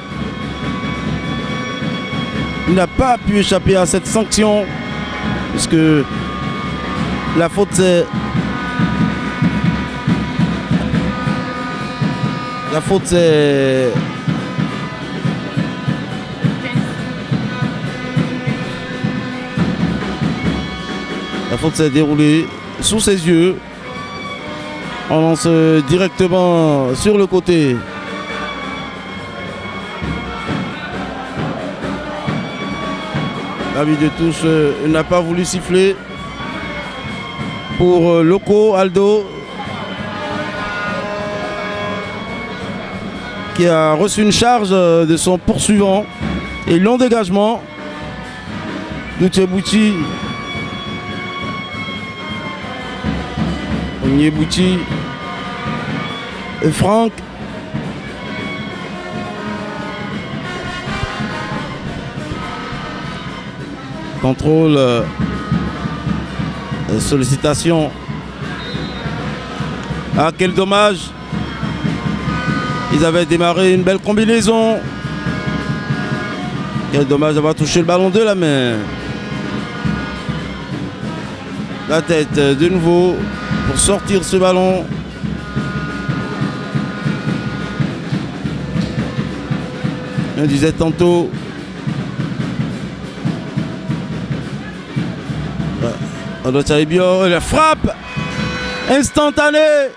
Il n'a pas pu échapper à cette sanction, puisque la faute c'est... La faute c'est... La faute s'est déroulée sous ses yeux. On lance directement sur le côté. L'arbitre de touche n'a pas voulu siffler pour Loco Aldo, qui a reçu une charge de son poursuivant et long dégagement. Dutchebouchi. Onyebouchi et Franck. Contrôle, sollicitation. Ah, quel dommage. Ils avaient démarré une belle combinaison. Quel dommage d'avoir touché le ballon de la main. La tête de nouveau pour sortir ce ballon. On disait tantôt. La frappe instantanée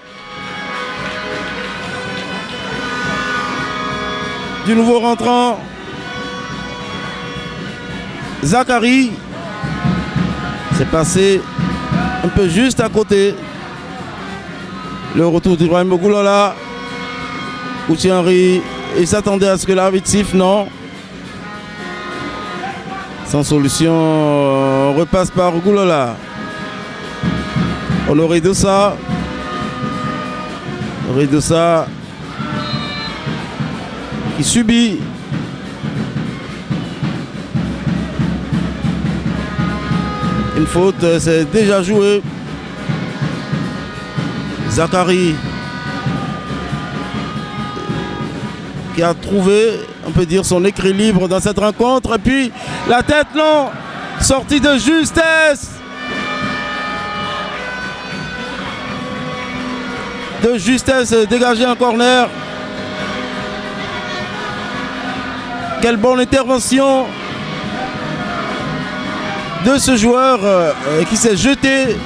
du nouveau rentrant Zachary. C'est passé un peu juste à côté. Le retour d'Ibrahim Ogoulola. Kouchi Henry, il s'attendait à ce que l'arbitre siffle, non. Sans solution, on repasse par Ogoulola. Honoré Dossa. Honoré Dossa qui subit une faute, c'est déjà joué. Zachary qui a trouvé, on peut dire, son équilibre dans cette rencontre. Et puis la tête, non, sortie de justesse. De justesse dégagée en corner. Quelle bonne intervention de ce joueur qui s'est jeté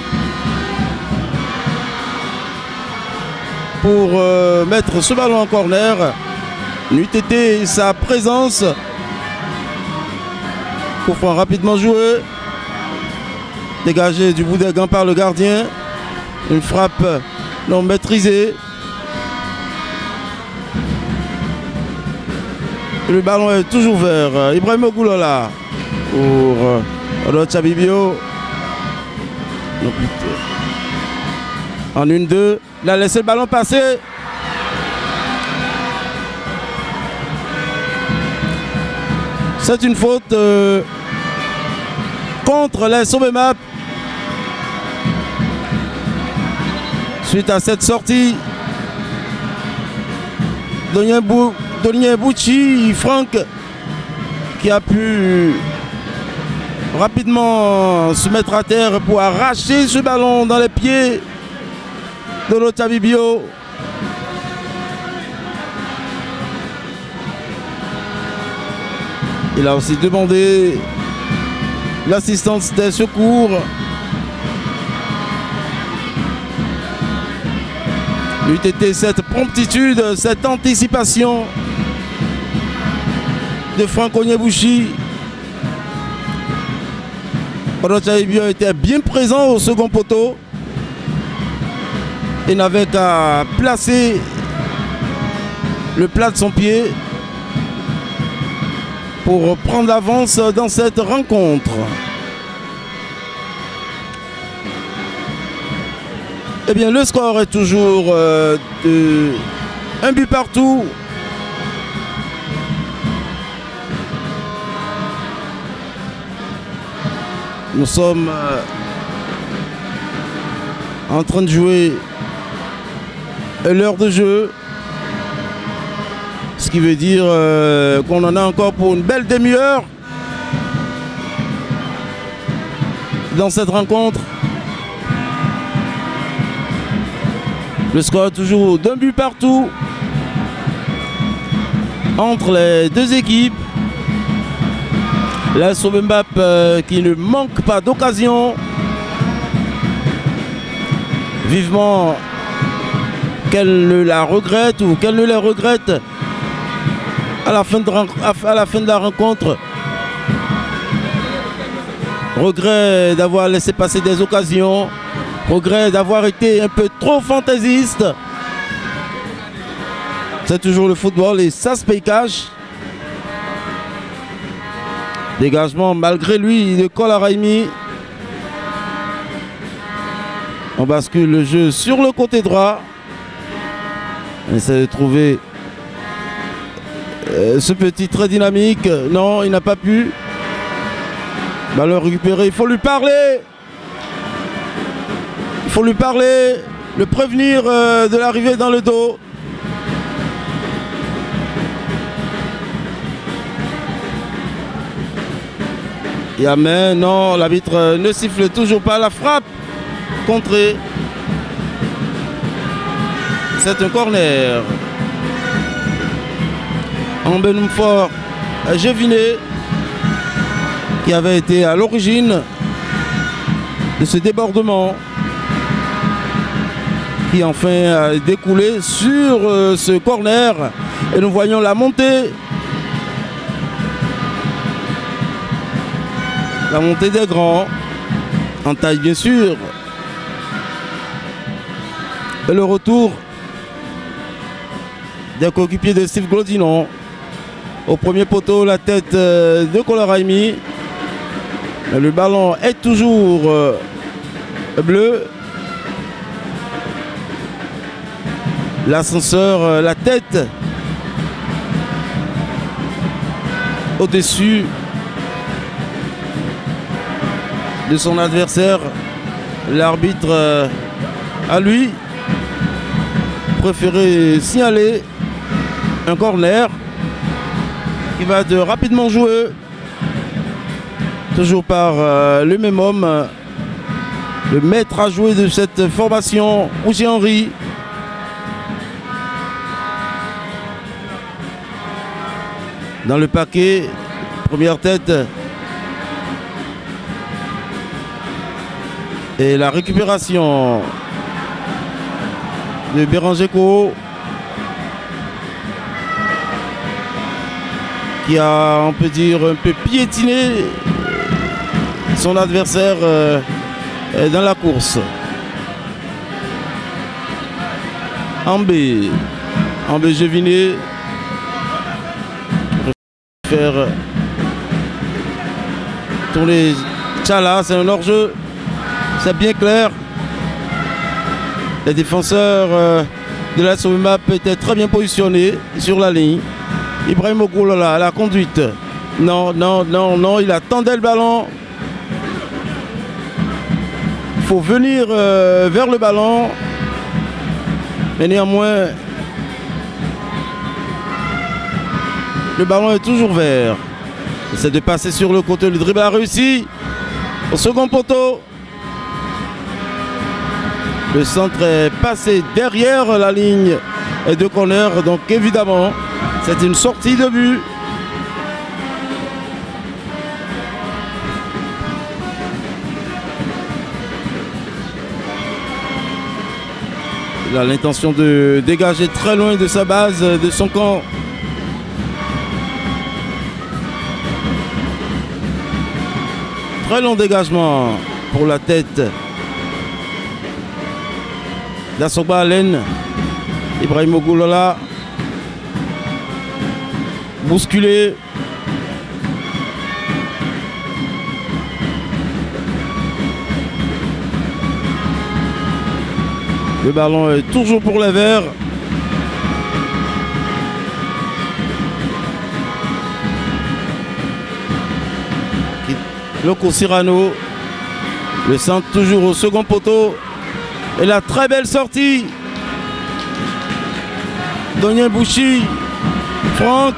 pour mettre ce ballon en corner. N'eût été sa présence. Coup franc rapidement joué. Dégagé du bout des gants par le gardien. Une frappe non maîtrisée. Le ballon est toujours vert. Ibrahim Ogoulola pour Odo Chabibio. En 1-2. Il a laissé le ballon passer. C'est une faute contre les Sobemap. Suite à cette sortie, Onyebouchi, Franck, qui a pu rapidement se mettre à terre pour arracher ce ballon dans les pieds d'Odo Chabibio. Il a aussi demandé l'assistance des secours. L'UTT, cette promptitude, cette anticipation de Franck Onyebouchi. Odochaibio était bien présent au second poteau et n'avait qu'à placer le plat de son pied pour prendre l'avance dans cette rencontre. Eh bien, le score est toujours de 1 but partout. Nous sommes en train de jouer l'heure de jeu. Ce qui veut dire qu'on en a encore pour une belle demi-heure dans cette rencontre. Le score est toujours d'un but partout entre les deux équipes. La Sobembap qui ne manque pas d'occasion. Vivement qu'elle ne la regrette ou qu'elle ne les regrette à la fin de la rencontre. Regret d'avoir laissé passer des occasions. Regret d'avoir été un peu trop fantaisiste. C'est toujours le football et ça se paye cash. Dégagement malgré lui de Kolaraimi. On bascule le jeu sur le côté droit. On essaie de trouver ce petit très dynamique. Non, il n'a pas pu. Ballon récupéré, il faut lui parler. Il faut lui parler, le prévenir de l'arrivée dans le dos. Il y a main, non, l'arbitre ne siffle toujours pas la frappe contrée. C'est un corner. Ambenumfort Jeviné qui avait été à l'origine de ce débordement qui enfin a découlé sur ce corner et nous voyons la montée des grands en taille bien sûr et le retour des coéquipiers de Steve Glodinon au premier poteau, la tête de Kolaraimi. Le ballon est toujours bleu. L'ascenseur, la tête au-dessus de son adversaire. L'arbitre a lui préféré signaler un corner qui va être rapidement joué. Toujours par le même homme, le maître à jouer de cette formation, Rougier Henry. Dans le paquet, première tête. Et la récupération de Béranger Koho qui a, on peut dire, un peu piétiné son adversaire dans la course. Ambé Jeviné faire tourner Tchala, c'est un hors-jeu, c'est bien clair. Les défenseurs de la Sobembap étaient très bien positionnés sur la ligne. Ibrahim Ogoulala, la conduite. Non, il attendait le ballon. Il faut venir vers le ballon. Mais néanmoins, le ballon est toujours vert. Il essaie de passer sur le côté. Le dribble a réussi. Au second poteau. Le centre est passé derrière la ligne de corner. Donc évidemment, c'est une sortie de but. Il a l'intention de dégager très loin de sa base, de son camp. très long dégagement pour la tête d'Assoba Allen. Ibrahim Ogoulola bousculé. Le ballon est toujours pour les Verts. Loco Cyrano, le centre toujours au second poteau. Et la très belle sortie. Donien Bouchy, Franck,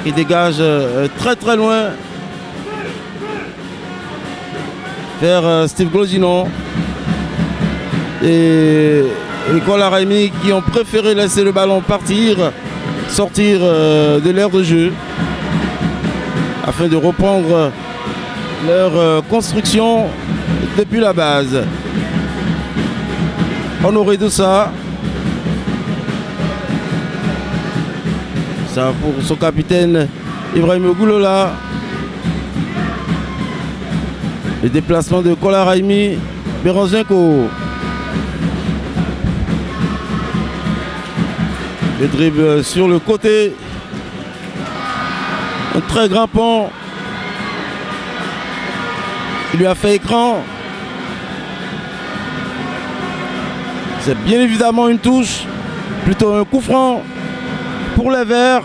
qui dégage très très loin vers Steve Glodinon et Nicolas Raimi qui ont préféré laisser le ballon sortir de l'aire de jeu afin de reprendre leur construction depuis la base. Honoré de ça pour son capitaine Ibrahim Ogoulola. Le déplacement de Kola Raimi, Berangenko. Le dribble sur le côté. Un très grand pont. Il lui a fait écran. C'est bien évidemment une touche, plutôt un coup franc pour les Verts.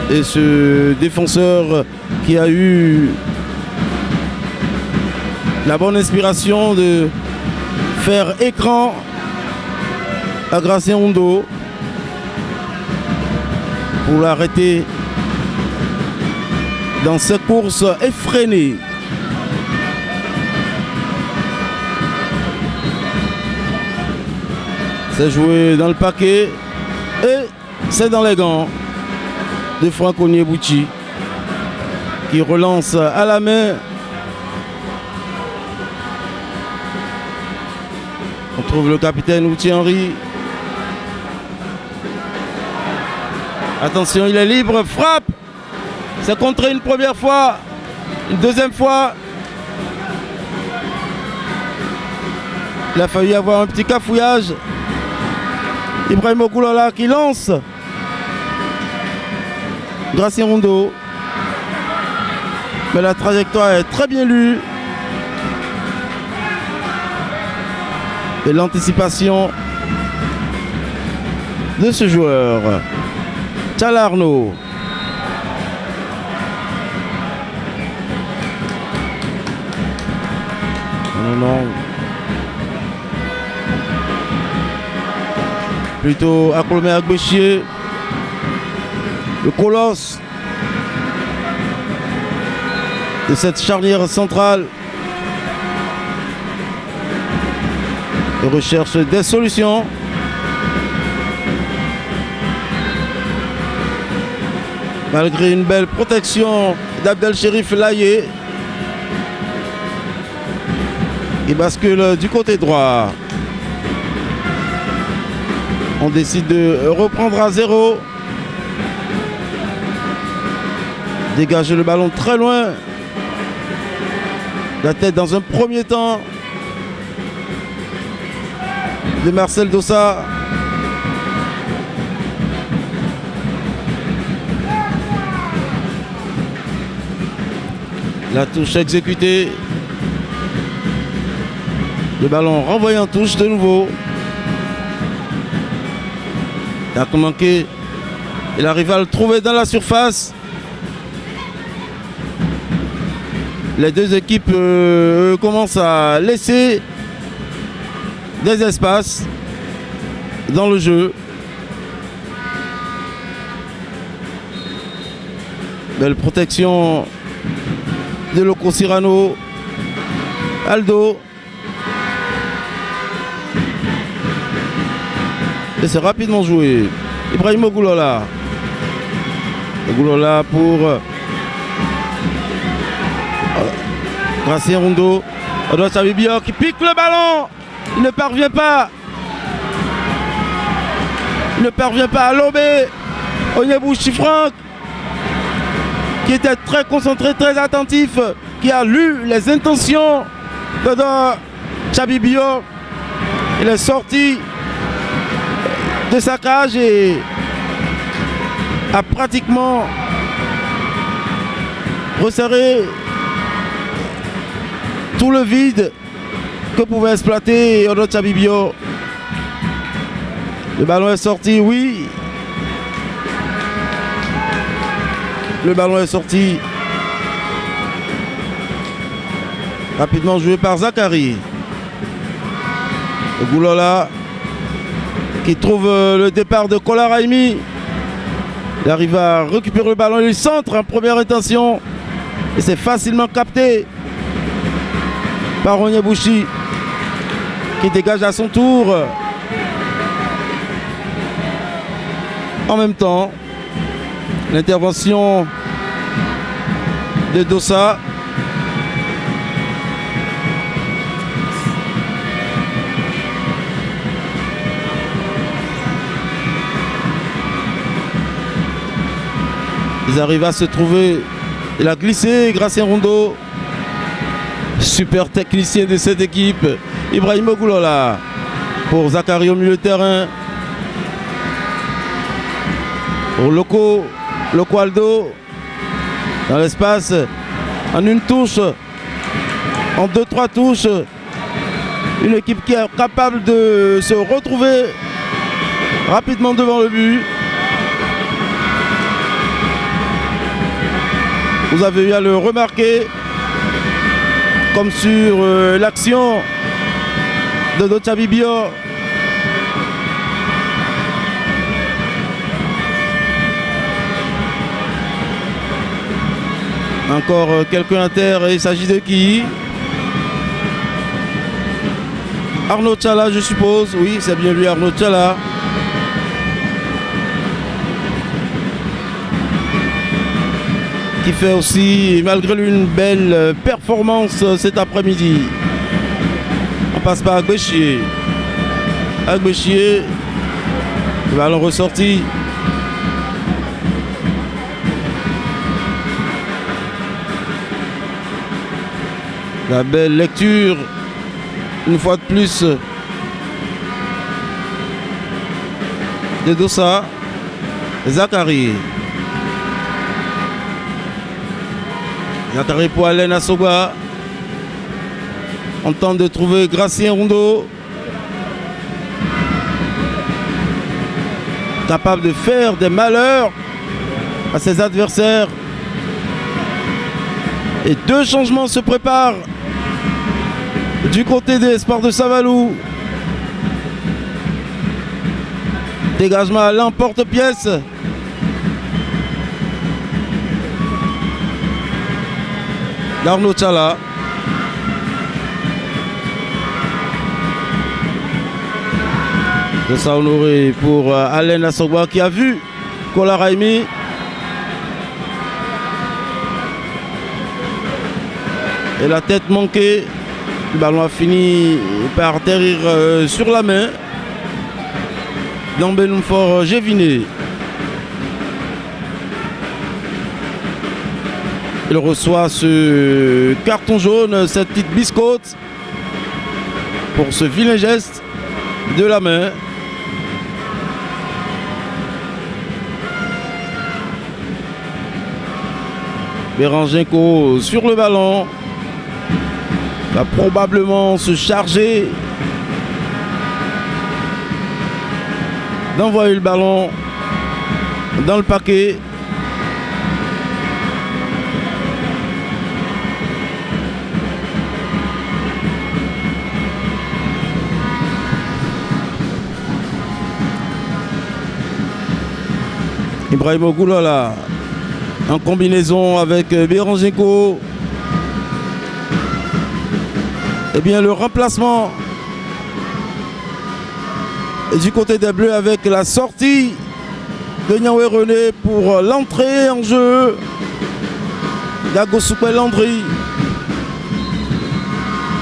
Et ce défenseur qui a eu la bonne inspiration de faire écran à Gracien Hondo pour l'arrêter dans cette course effrénée. C'est joué dans le paquet et c'est dans les gants de Franck Onyebouchi qui relance à la main. On trouve le capitaine Outi Henry. Attention, il est libre, frappe. C'est contré une première fois, une deuxième fois. Il a fallu avoir un petit cafouillage. Ibrahim Ogoulola qui lance. Gracien Rondo. Mais la trajectoire est très bien lue. Et l'anticipation de ce joueur. Tchalarno. Non. Plutôt Akolomé Agbechier. Le colosse de cette charnière centrale. Il recherche des solutions. Malgré une belle protection d'Abdel Chérif Laye. Il bascule du côté droit. On décide de reprendre à 0. Dégager le ballon très loin. La tête dans un premier temps de Marcel Dossa. La touche exécutée. Le ballon renvoyé en touche de nouveau. Il a manqué. Il arrive à le trouver dans la surface. Les deux équipes commencent à laisser des espaces dans le jeu. Belle protection de Loco Cyrano. Aldo. Et c'est rapidement joué. Ibrahim Ogoulola. Ogoulola pour Gracien Rondo. Adoua Chabibior qui pique le ballon. Il ne parvient pas ne parvient pas à lober. Onyebouchi Franck, qui était très concentré, très attentif, qui a lu les intentions de Chabibio. Il est sorti de sa cage et a pratiquement resserré tout le vide que pouvait exploiter Odo Chabibio. Le ballon est sorti, oui. Le ballon est sorti. Rapidement joué par Zakari. Goulola qui trouve le départ de Kolaraimi. Il arrive à récupérer le ballon, il centre en première intention. Et c'est facilement capté par Onyebouchi qui dégage à son tour. En même temps, l'intervention de Dossa. Ils arrivent à se trouver. Il a glissé grâce à Rondo. Super technicien de cette équipe. Ibrahim Goulola pour Zakari au milieu de terrain. Pour Loco Aldo dans l'espace en une touche, en 2-3 touches. Une équipe qui est capable de se retrouver rapidement devant le but. Vous avez eu à le remarquer, comme sur l'action de Chabibio. Encore quelques inter, il s'agit de qui? Arnaud Tchala, je suppose. Oui, c'est bien lui, Arnaud Tchala. Qui fait aussi, malgré lui, une belle performance cet après-midi. On passe par Agbechier. Agbechier, le ballon ressorti. La belle lecture, une fois de plus, de Dossa. Zakari. Zakari pour Alain Assoga. On tente de trouver Gracien Rondo. Capable de faire des malheurs à ses adversaires. Et deux changements se préparent du côté des Espoirs de Savalou. Dégagement à l'emporte-pièce. Arnaud Tchala. Dossa Honoré pour Alain Assogba qui a vu Kolaraimi. Et la tête manquée. Le ballon a fini par atterrir sur la main d'Ambelumfor Géviné. Il reçoit ce carton jaune, cette petite biscotte pour ce vilain geste de la main. Berengenko sur le ballon va probablement se charger d'envoyer le ballon dans le paquet. Ibrahim Goulola en combinaison avec Berengenko. Eh bien, le remplacement est du côté des Bleus avec la sortie de Niaoué René pour l'entrée en jeu d'Agosoupe Landry.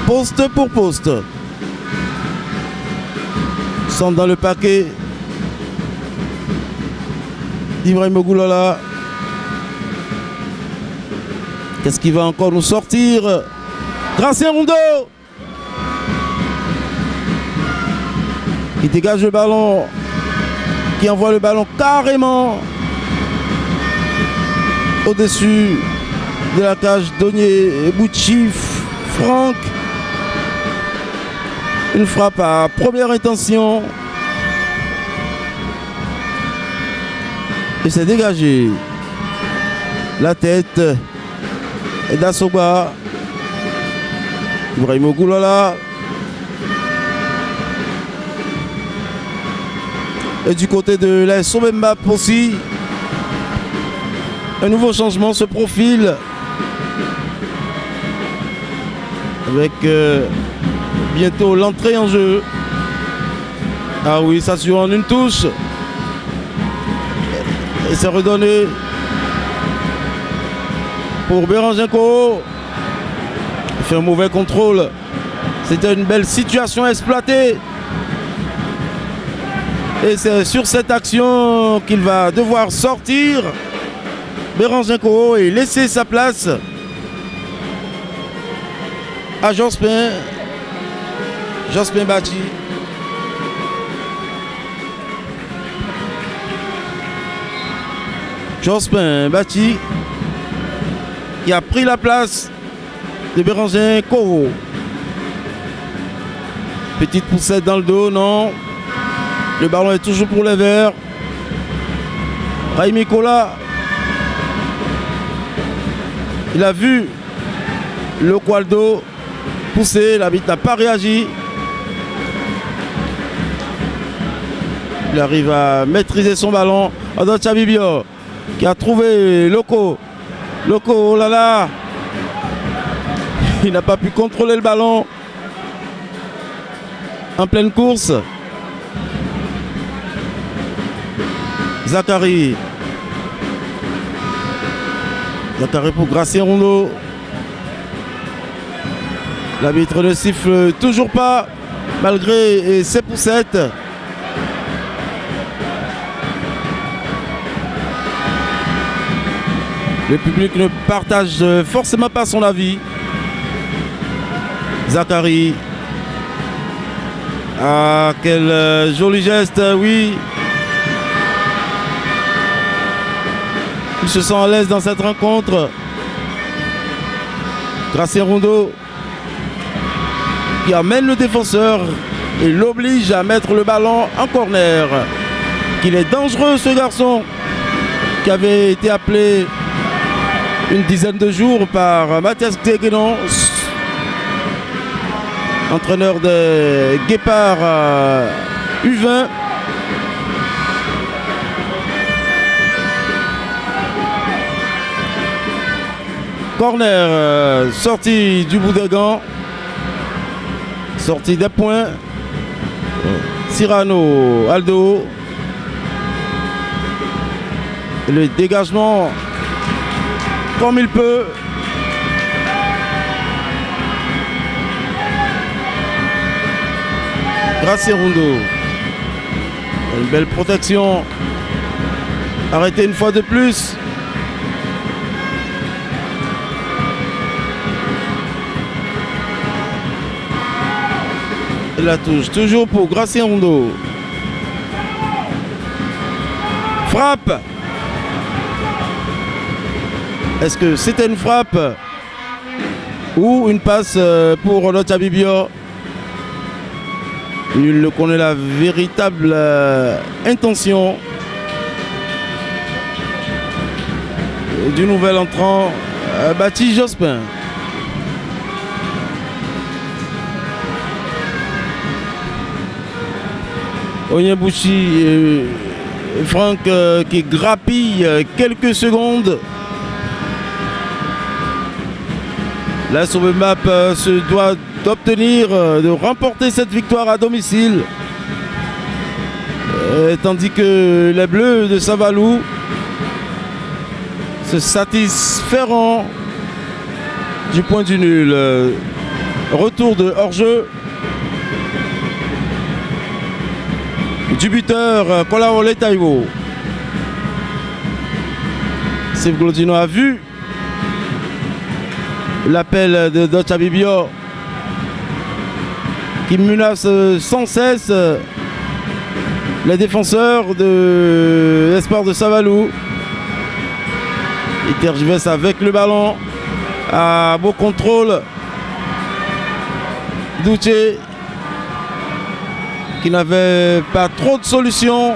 Poste pour poste. Centre dans le paquet. Ibrahim Ogoulala. Qu'est-ce qui va encore nous sortir? Gracien Rondeau qui dégage le ballon, qui envoie le ballon carrément au-dessus de la cage. Donier, Bouchi, Franck. Une frappe à première intention. Et c'est dégagé. La tête d'Assoba. Ibrahim Ogoulala. Et du côté de la Sobemba aussi, un nouveau changement se profile. Avec bientôt l'entrée en jeu. Ah oui, ça se joue en une touche. Et c'est redonné pour Bérangère Koro. Il fait un mauvais contrôle. C'était une belle situation exploitée. Et c'est sur cette action qu'il va devoir sortir. Bérangère Koro et laisser sa place à Jospin Bati. Jospin Bati qui a pris la place de Bérangère Koro. Petite poussette dans le dos, non. Le ballon est toujours pour les Verts. Raimi Kola. Il a vu le Qualdo pousser, l'arbitre n'a pas réagi. Il arrive à maîtriser son ballon. Adon Chabibio qui a trouvé Loco. Loco, oh là là. Il n'a pas pu contrôler le ballon en pleine course. Zachary pour Gracien Rondeau. L'arbitre ne siffle toujours pas malgré ses poussettes. Le public ne partage forcément pas son avis. Zachary. Ah, quel joli geste, oui. Il se sent à l'aise dans cette rencontre. Gracien Rondeau qui amène le défenseur et l'oblige à mettre le ballon en corner. Qu'il est dangereux ce garçon qui avait été appelé une dizaine de jours par Mathias Teguenon, entraîneur de Guépard U20. Corner, sortie du bout des gants, sortie des points. Cyrano, Aldo. Le dégagement comme il peut. Gracien Rondeau. Une belle protection. Arrêté une fois de plus. La touche toujours pour Gracien Rondeau. Frappe. Est-ce que c'était une frappe ou une passe pour Roland Chabibio? Nul ne connaît la véritable intention du nouvel entrant Bati Jospin. Onyebouchi et Franck qui grappille quelques secondes. La Sobemap se doit d'obtenir, de remporter cette victoire à domicile. Tandis que les Bleus de Saint-Valou se satisferont du point du nul. Retour de hors-jeu du buteur Kolaole Taiwo. Steve Glodino a vu l'appel de Dutch Bibio qui menace sans cesse les défenseurs de l'Espoir de Savalou. Il tergiverse avec le ballon à beau contrôle. Douché qui n'avait pas trop de solutions.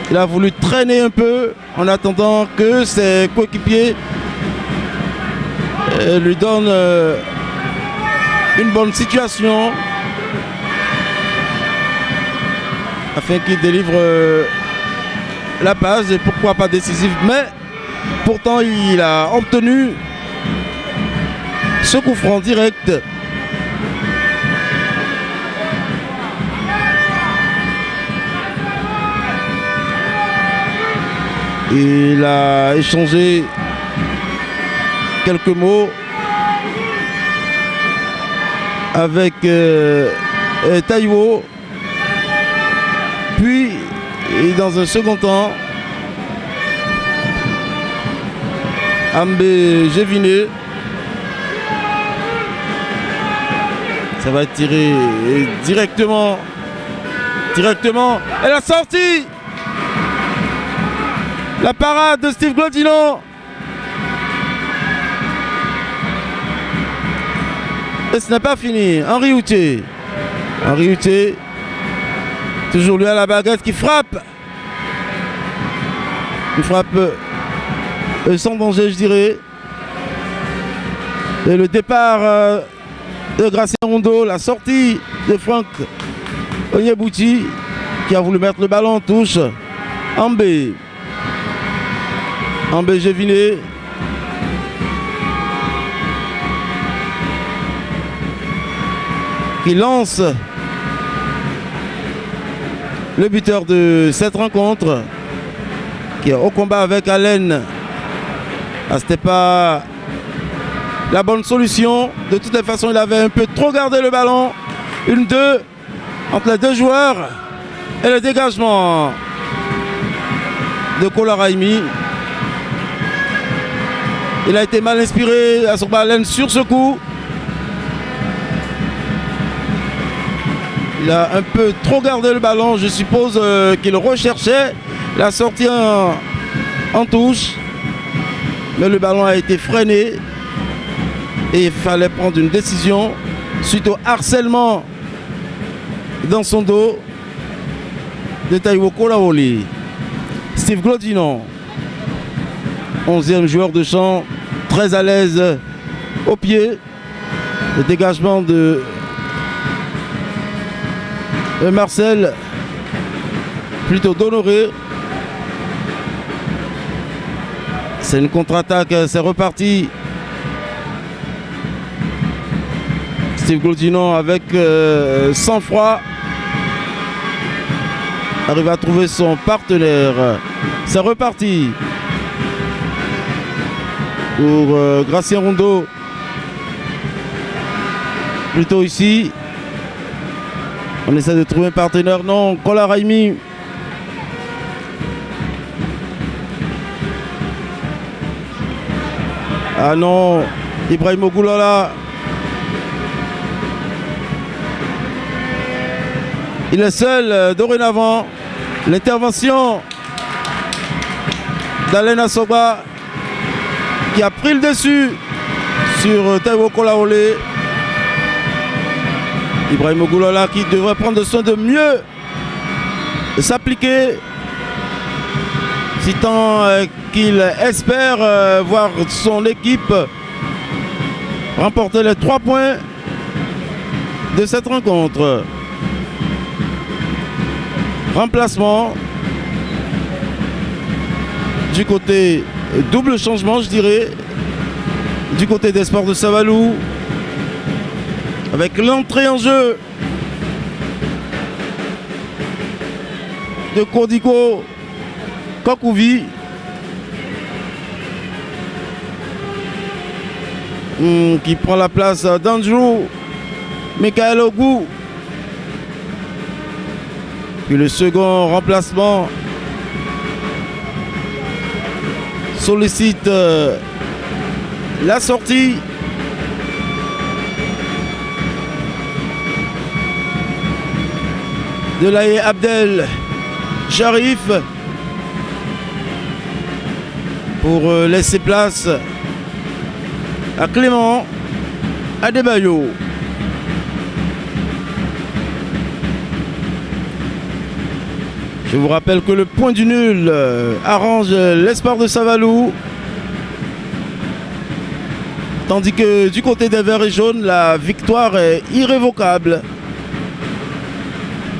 Il a voulu traîner un peu en attendant que ses coéquipiers lui donnent une bonne situation afin qu'il délivre la passe et pourquoi pas décisive. Mais pourtant il a obtenu ce coup franc direct. Il a échangé quelques mots avec Taïwo. Puis, et dans un second temps, Ambé Géviné. Ça va être tiré directement. Et la sortie. La parade de Steve Glodino. Et ce n'est pas fini. Henri Houtier. Toujours lui à la baguette qui frappe. Il frappe sans danger, je dirais. Et le départ de Gracien Rondo, la sortie de Franck Onyebouti qui a voulu mettre le ballon en touche. Ambé Géviné. Qui lance le buteur de cette rencontre, qui est au combat avec Allen. Ah, c'était pas la bonne solution. De toutes les façons, il avait un peu trop gardé le ballon. 1-2 entre les deux joueurs. Et le dégagement de Kola Raimi. Il a été mal inspiré à son Allen sur ce coup. Il a un peu trop gardé le ballon. Je suppose qu'il recherchait la sortie en touche. Mais le ballon a été freiné. Et il fallait prendre une décision suite au harcèlement dans son dos de Taïwo Kolaoli. Steve Glodino, 11e joueur de champ, très à l'aise au pied. Le dégagement de Marcel, plutôt d'Honoré. C'est une contre-attaque, c'est reparti. Steve Glodino avec sang-froid arrive à trouver son partenaire. C'est reparti pour Gracien Rondo. Plutôt ici. On essaie de trouver un partenaire. Non, Kola Raimi. Ah non, Ibrahim Ogoulala. Il est seul dorénavant. L'intervention d'Alain Assoba qui a pris le dessus sur Taïwo Kolaoli. Ibrahim Ogoulala qui devrait prendre soin de mieux s'appliquer, si tant qu'il espère voir son équipe remporter les 3 points de cette rencontre. Remplacement du côté double changement, je dirais, du côté des Sports de Savalou, avec l'entrée en jeu de Kodiko Kokouvi, qui prend la place d'Andrew Michael Ogou. Puis le second remplacement sollicite la sortie. De l'Aïe Abdel Sharif pour laisser place à Clément Adebayo. Je vous rappelle que le point du nul arrange l'espoir de Savalou, tandis que du côté des Verts et Jaunes, la victoire est irrévocable.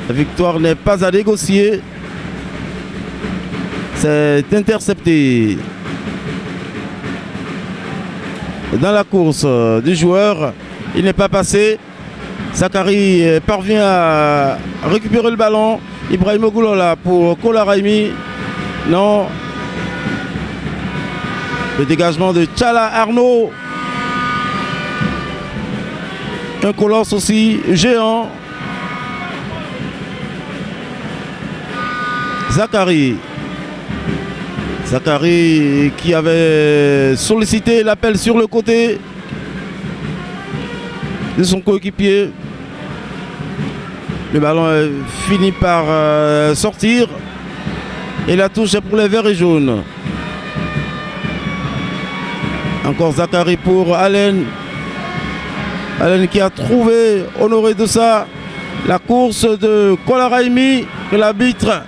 La victoire n'est pas à négocier. C'est intercepté. Dans la course du joueur, il n'est pas passé. Zakari parvient à récupérer le ballon. Ibrahim Ogoulola pour Kola Raimi. Non. Le dégagement de Tchala Arnaud. Un colosse aussi géant. Zakari qui avait sollicité l'appel sur le côté de son coéquipier. Le ballon finit par sortir et la touche est pour les Verts et Jaunes. Encore Zakari pour Allen. Allen qui a trouvé Honoré Dossa la course de Kola Raimi, que l'arbitre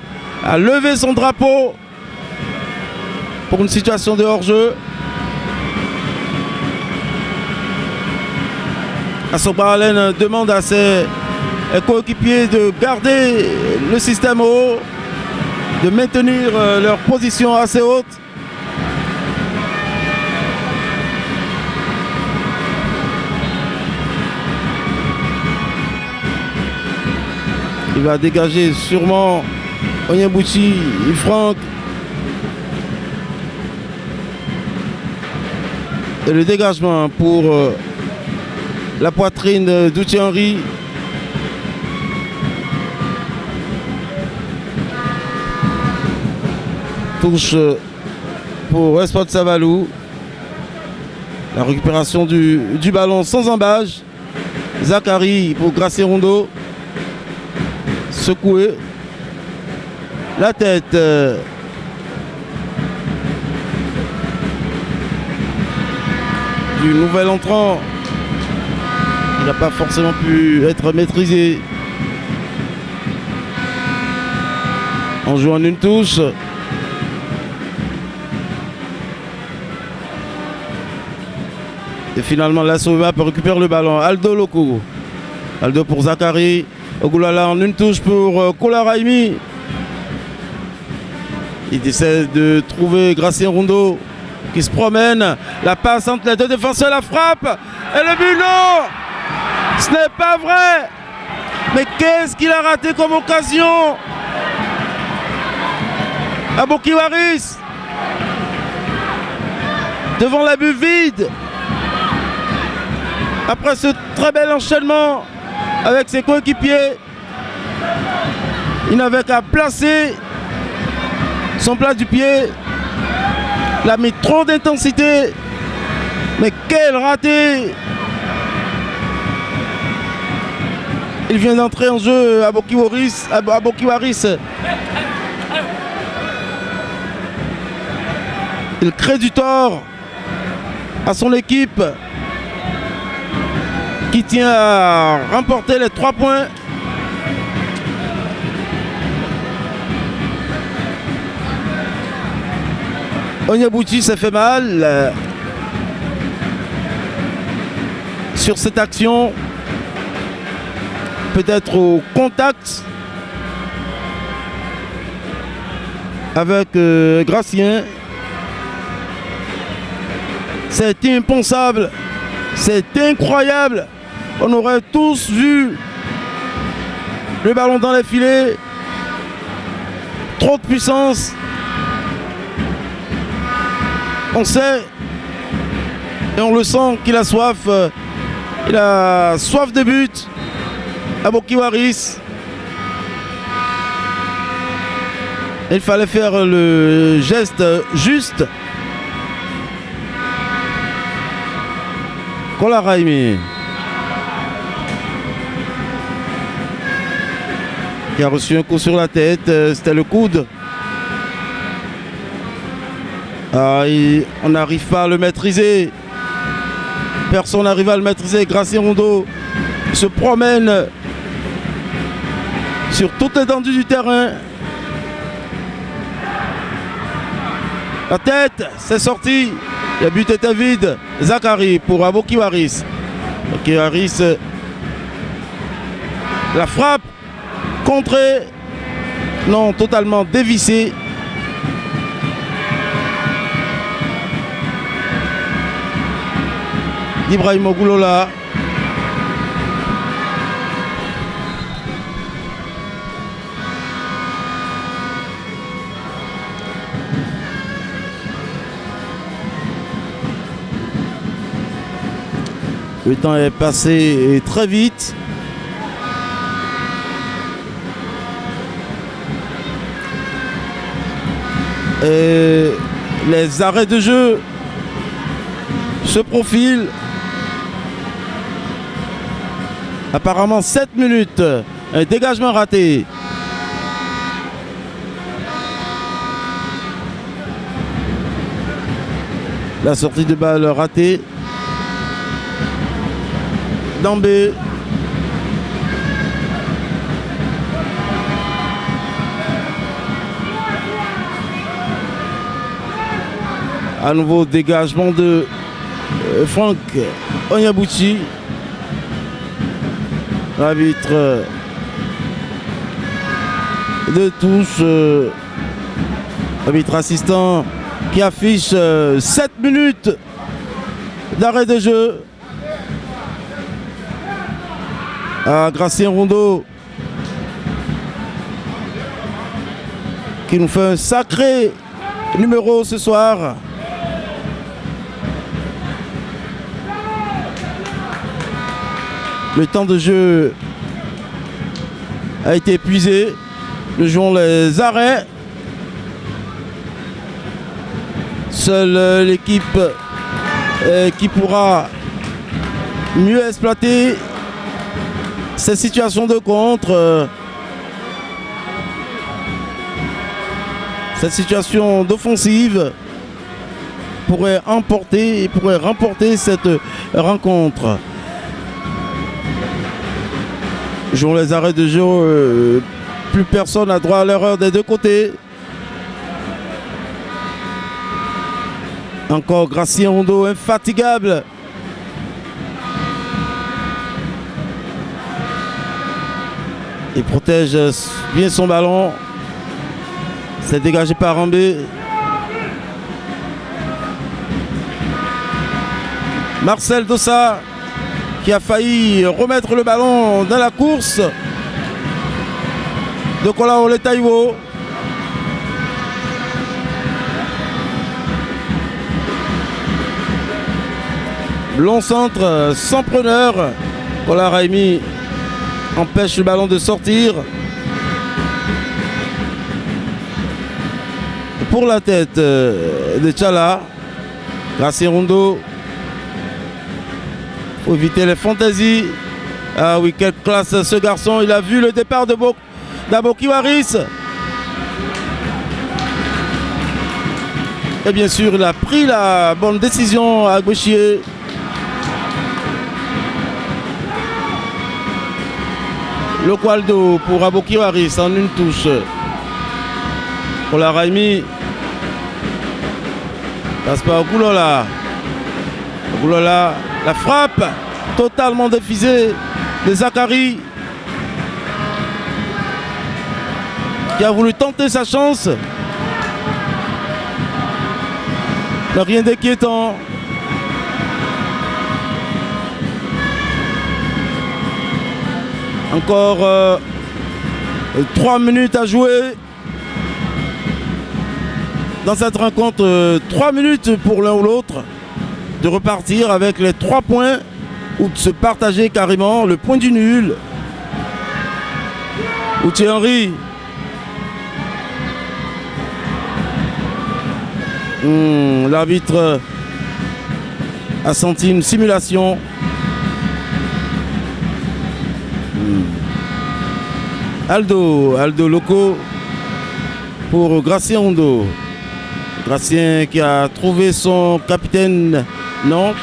a levé son drapeau pour une situation de hors-jeu. Assoba Allen demande à ses coéquipiers de garder le système haut, de maintenir leur position assez haute. Il va dégager sûrement Onyebouchi, Franck. Et le dégagement pour la poitrine d'Outi Henry. Touche pour Esport Savalou. La récupération du ballon sans embâche. Zakari pour Gracien Rondo. Secoué. La tête. Du nouvel entrant. Il n'a pas forcément pu être maîtrisé. En jouant une touche. Et finalement, la Sauva peut récupérer le ballon. Aldo Loco. Aldo pour Zakari. Ogoulala en une touche pour Kola Raimi. Il essaie de trouver Gracien Rondo qui se promène. La passe entre les deux défenseurs, la frappe. Et le but, non! Ce n'est pas vrai! Mais qu'est-ce qu'il a raté comme occasion? Aboki Waris. Devant la but vide. Après ce très bel enchaînement avec ses coéquipiers, il n'avait qu'à placer son plat du pied. Il a mis trop d'intensité. Mais quel raté! Il vient d'entrer en jeu Aboki Waris. Il crée du tort à son équipe qui tient à remporter les 3 points. Onyebouchi s'est fait mal sur cette action. Peut-être au contact avec Gracien. C'est impensable. C'est incroyable. On aurait tous vu le ballon dans les filets. Trop de puissance. On sait et on le sent qu'il a soif. Il a soif de but. Aboki Waris. Il fallait faire le geste juste Kola Raimi qui a reçu un coup sur la tête, c'était le coude. On n'arrive pas à le maîtriser. Personne n'arrive à le maîtriser. Gracie Rondeau se promène sur toute l'étendue du terrain. La tête, c'est sorti. Le but était vide. Zachary pour Aboki Waris. Aboki Waris. La frappe. Contrée. Non, totalement dévissée. Ibrahim Ogoulola. Le temps est passé très vite. Et les arrêts de jeu se profilent. Apparemment 7 minutes. Un dégagement raté. La sortie de balle ratée. Dambé. À nouveau dégagement de Franck Onyabuchi. L'arbitre de touche. Arbitre assistant qui affiche 7 minutes d'arrêt de jeu. Gracien Rondeau qui nous fait un sacré numéro ce soir. Le temps de jeu a été épuisé. Nous jouons les arrêts. Seule l'équipe qui pourra mieux exploiter ces situations de contre, cette situation d'offensive pourrait remporter cette rencontre. Jouons les arrêts de jeu, plus personne n'a droit à l'erreur des deux côtés. Encore Gracien Rondeau, infatigable. Il protège bien son ballon. C'est dégagé par Rambé. Marcel Dossa qui a failli remettre le ballon dans la course de Kolaole Taiwo. Long centre sans preneur. Kola Raimi empêche le ballon de sortir. Pour la tête de Tchala. Gracien Rondeau. Faut éviter les fantaisies. Ah oui, quelle classe ce garçon. Il a vu le départ d'Aboki Waris. Et bien sûr, il a pris la bonne décision à gauchier. Le Qualdo pour Aboki Waris en une touche. Pour la Raimi. Passe pas au Ogoulola. Ogoulola, la frappe totalement défisée de Zachary. Qui a voulu tenter sa chance. Mais rien d'inquiétant. Encore 3 minutes à jouer dans cette rencontre. 3 minutes pour l'un ou l'autre de repartir avec les 3 points ou de se partager carrément le point du nul. Outier Henry. L'arbitre a senti une simulation. Aldo Loco pour Gracien Rondo. Gracien qui a trouvé son capitaine, non.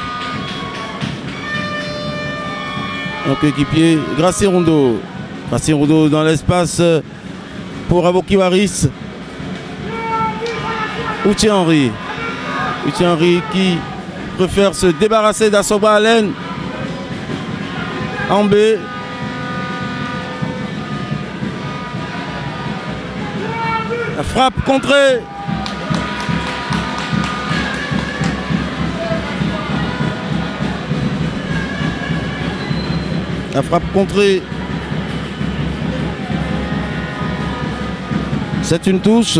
Un coéquipier, Gracien Rondo. Gracien Rondo dans l'espace pour Aboki Waris. Outi Henry. Outi Henry qui préfère se débarrasser d'Assoba Allen. Ambé. La frappe contrée. La frappe contrée. C'est une touche.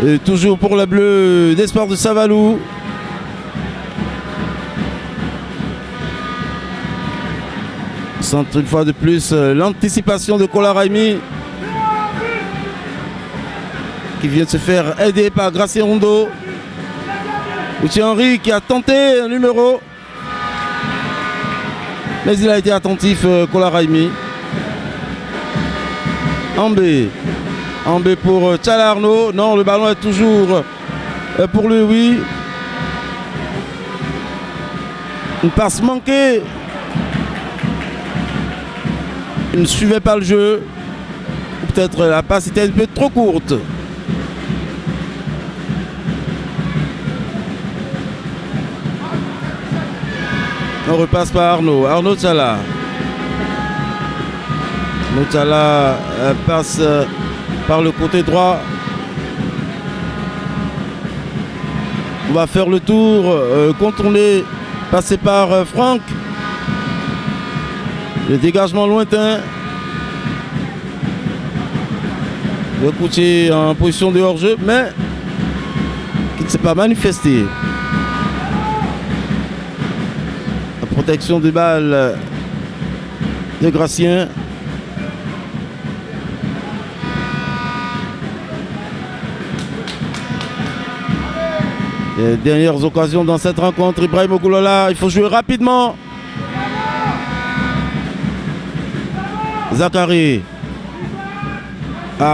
Et toujours pour la bleue d'Espoir de Savalou. Centre une fois de plus l'anticipation de Kola Raimi, qui vient de se faire aider par Gracien Rondo. Outi Henry qui a tenté un numéro, mais il a été attentif, Kola Raimi. Ambé pour Tchala Arnaud. Non, le ballon est toujours pour lui, oui. Une passe manquée. Il ne suivait pas le jeu. Peut-être la passe était un peu trop courte. On repasse par Arnaud Tchala. Arnaud Tchala passe par le côté droit. On va faire le tour, contourner, passer par Franck. Le dégagement lointain. Le coutier en position de hors-jeu, mais qui ne s'est pas manifesté. La protection des balles de Gracien. Les dernières occasions dans cette rencontre, Ibrahim Ogoulola, il faut jouer rapidement. Zachary.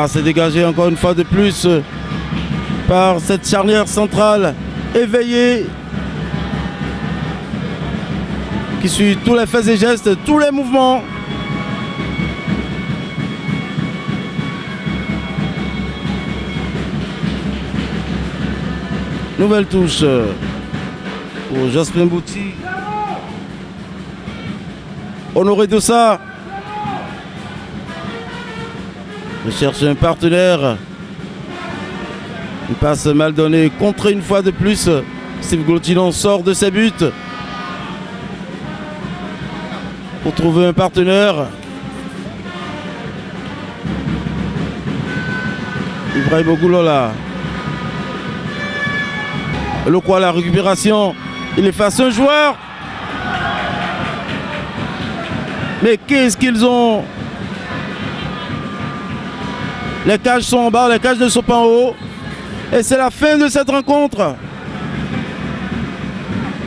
C'est dégagé encore une fois de plus par cette charnière centrale éveillée qui suit tous les faits et gestes, tous les mouvements. Nouvelle touche pour Jospin Bouti. Honoré Dossa. Je cherche un partenaire. Une passe mal donnée, contrée une fois de plus. Steve Glotilon sort de ses buts pour trouver un partenaire. Ibrahim Ogoulola. Le quoi, la récupération. Il efface un joueur. Mais qu'est-ce qu'ils ont? Les cages sont en bas, les cages ne sont pas en haut. Et c'est la fin de cette rencontre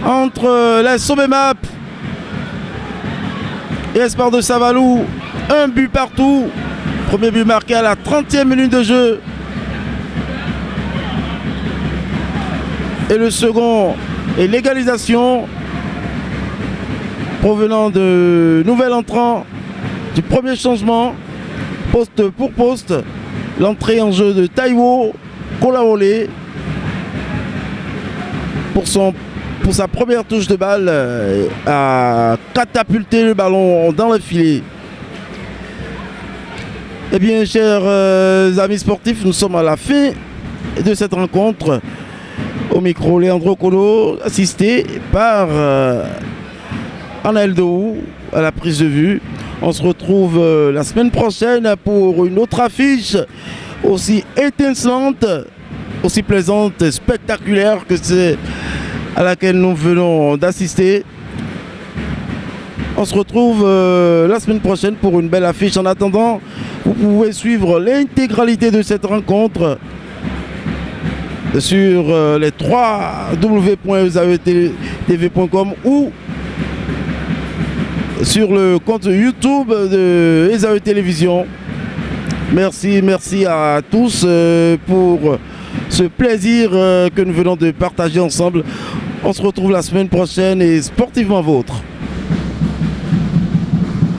entre la Sobemap et Espoir de Savalou. Un but partout. Premier but marqué à la 30e minute de jeu. Et le second est l'égalisation provenant de nouvel entrant du premier changement, poste pour poste. L'entrée en jeu de Taiwo Kolaole pour sa première touche de balle a catapulté le ballon dans le filet. Eh bien, chers amis sportifs, nous sommes à la fin de cette rencontre. Au micro, Leandro Kono, assisté par Anaël Dohou à la prise de vue. On se retrouve la semaine prochaine pour une autre affiche aussi étincelante, aussi plaisante, spectaculaire que celle à laquelle nous venons d'assister. On se retrouve la semaine prochaine pour une belle affiche. En attendant, vous pouvez suivre l'intégralité de cette rencontre sur les 3 W.ESAE tv.com ou sur le compte YouTube de Esaü Télévision. Merci à tous pour ce plaisir que nous venons de partager ensemble. On se retrouve la semaine prochaine et sportivement vôtre.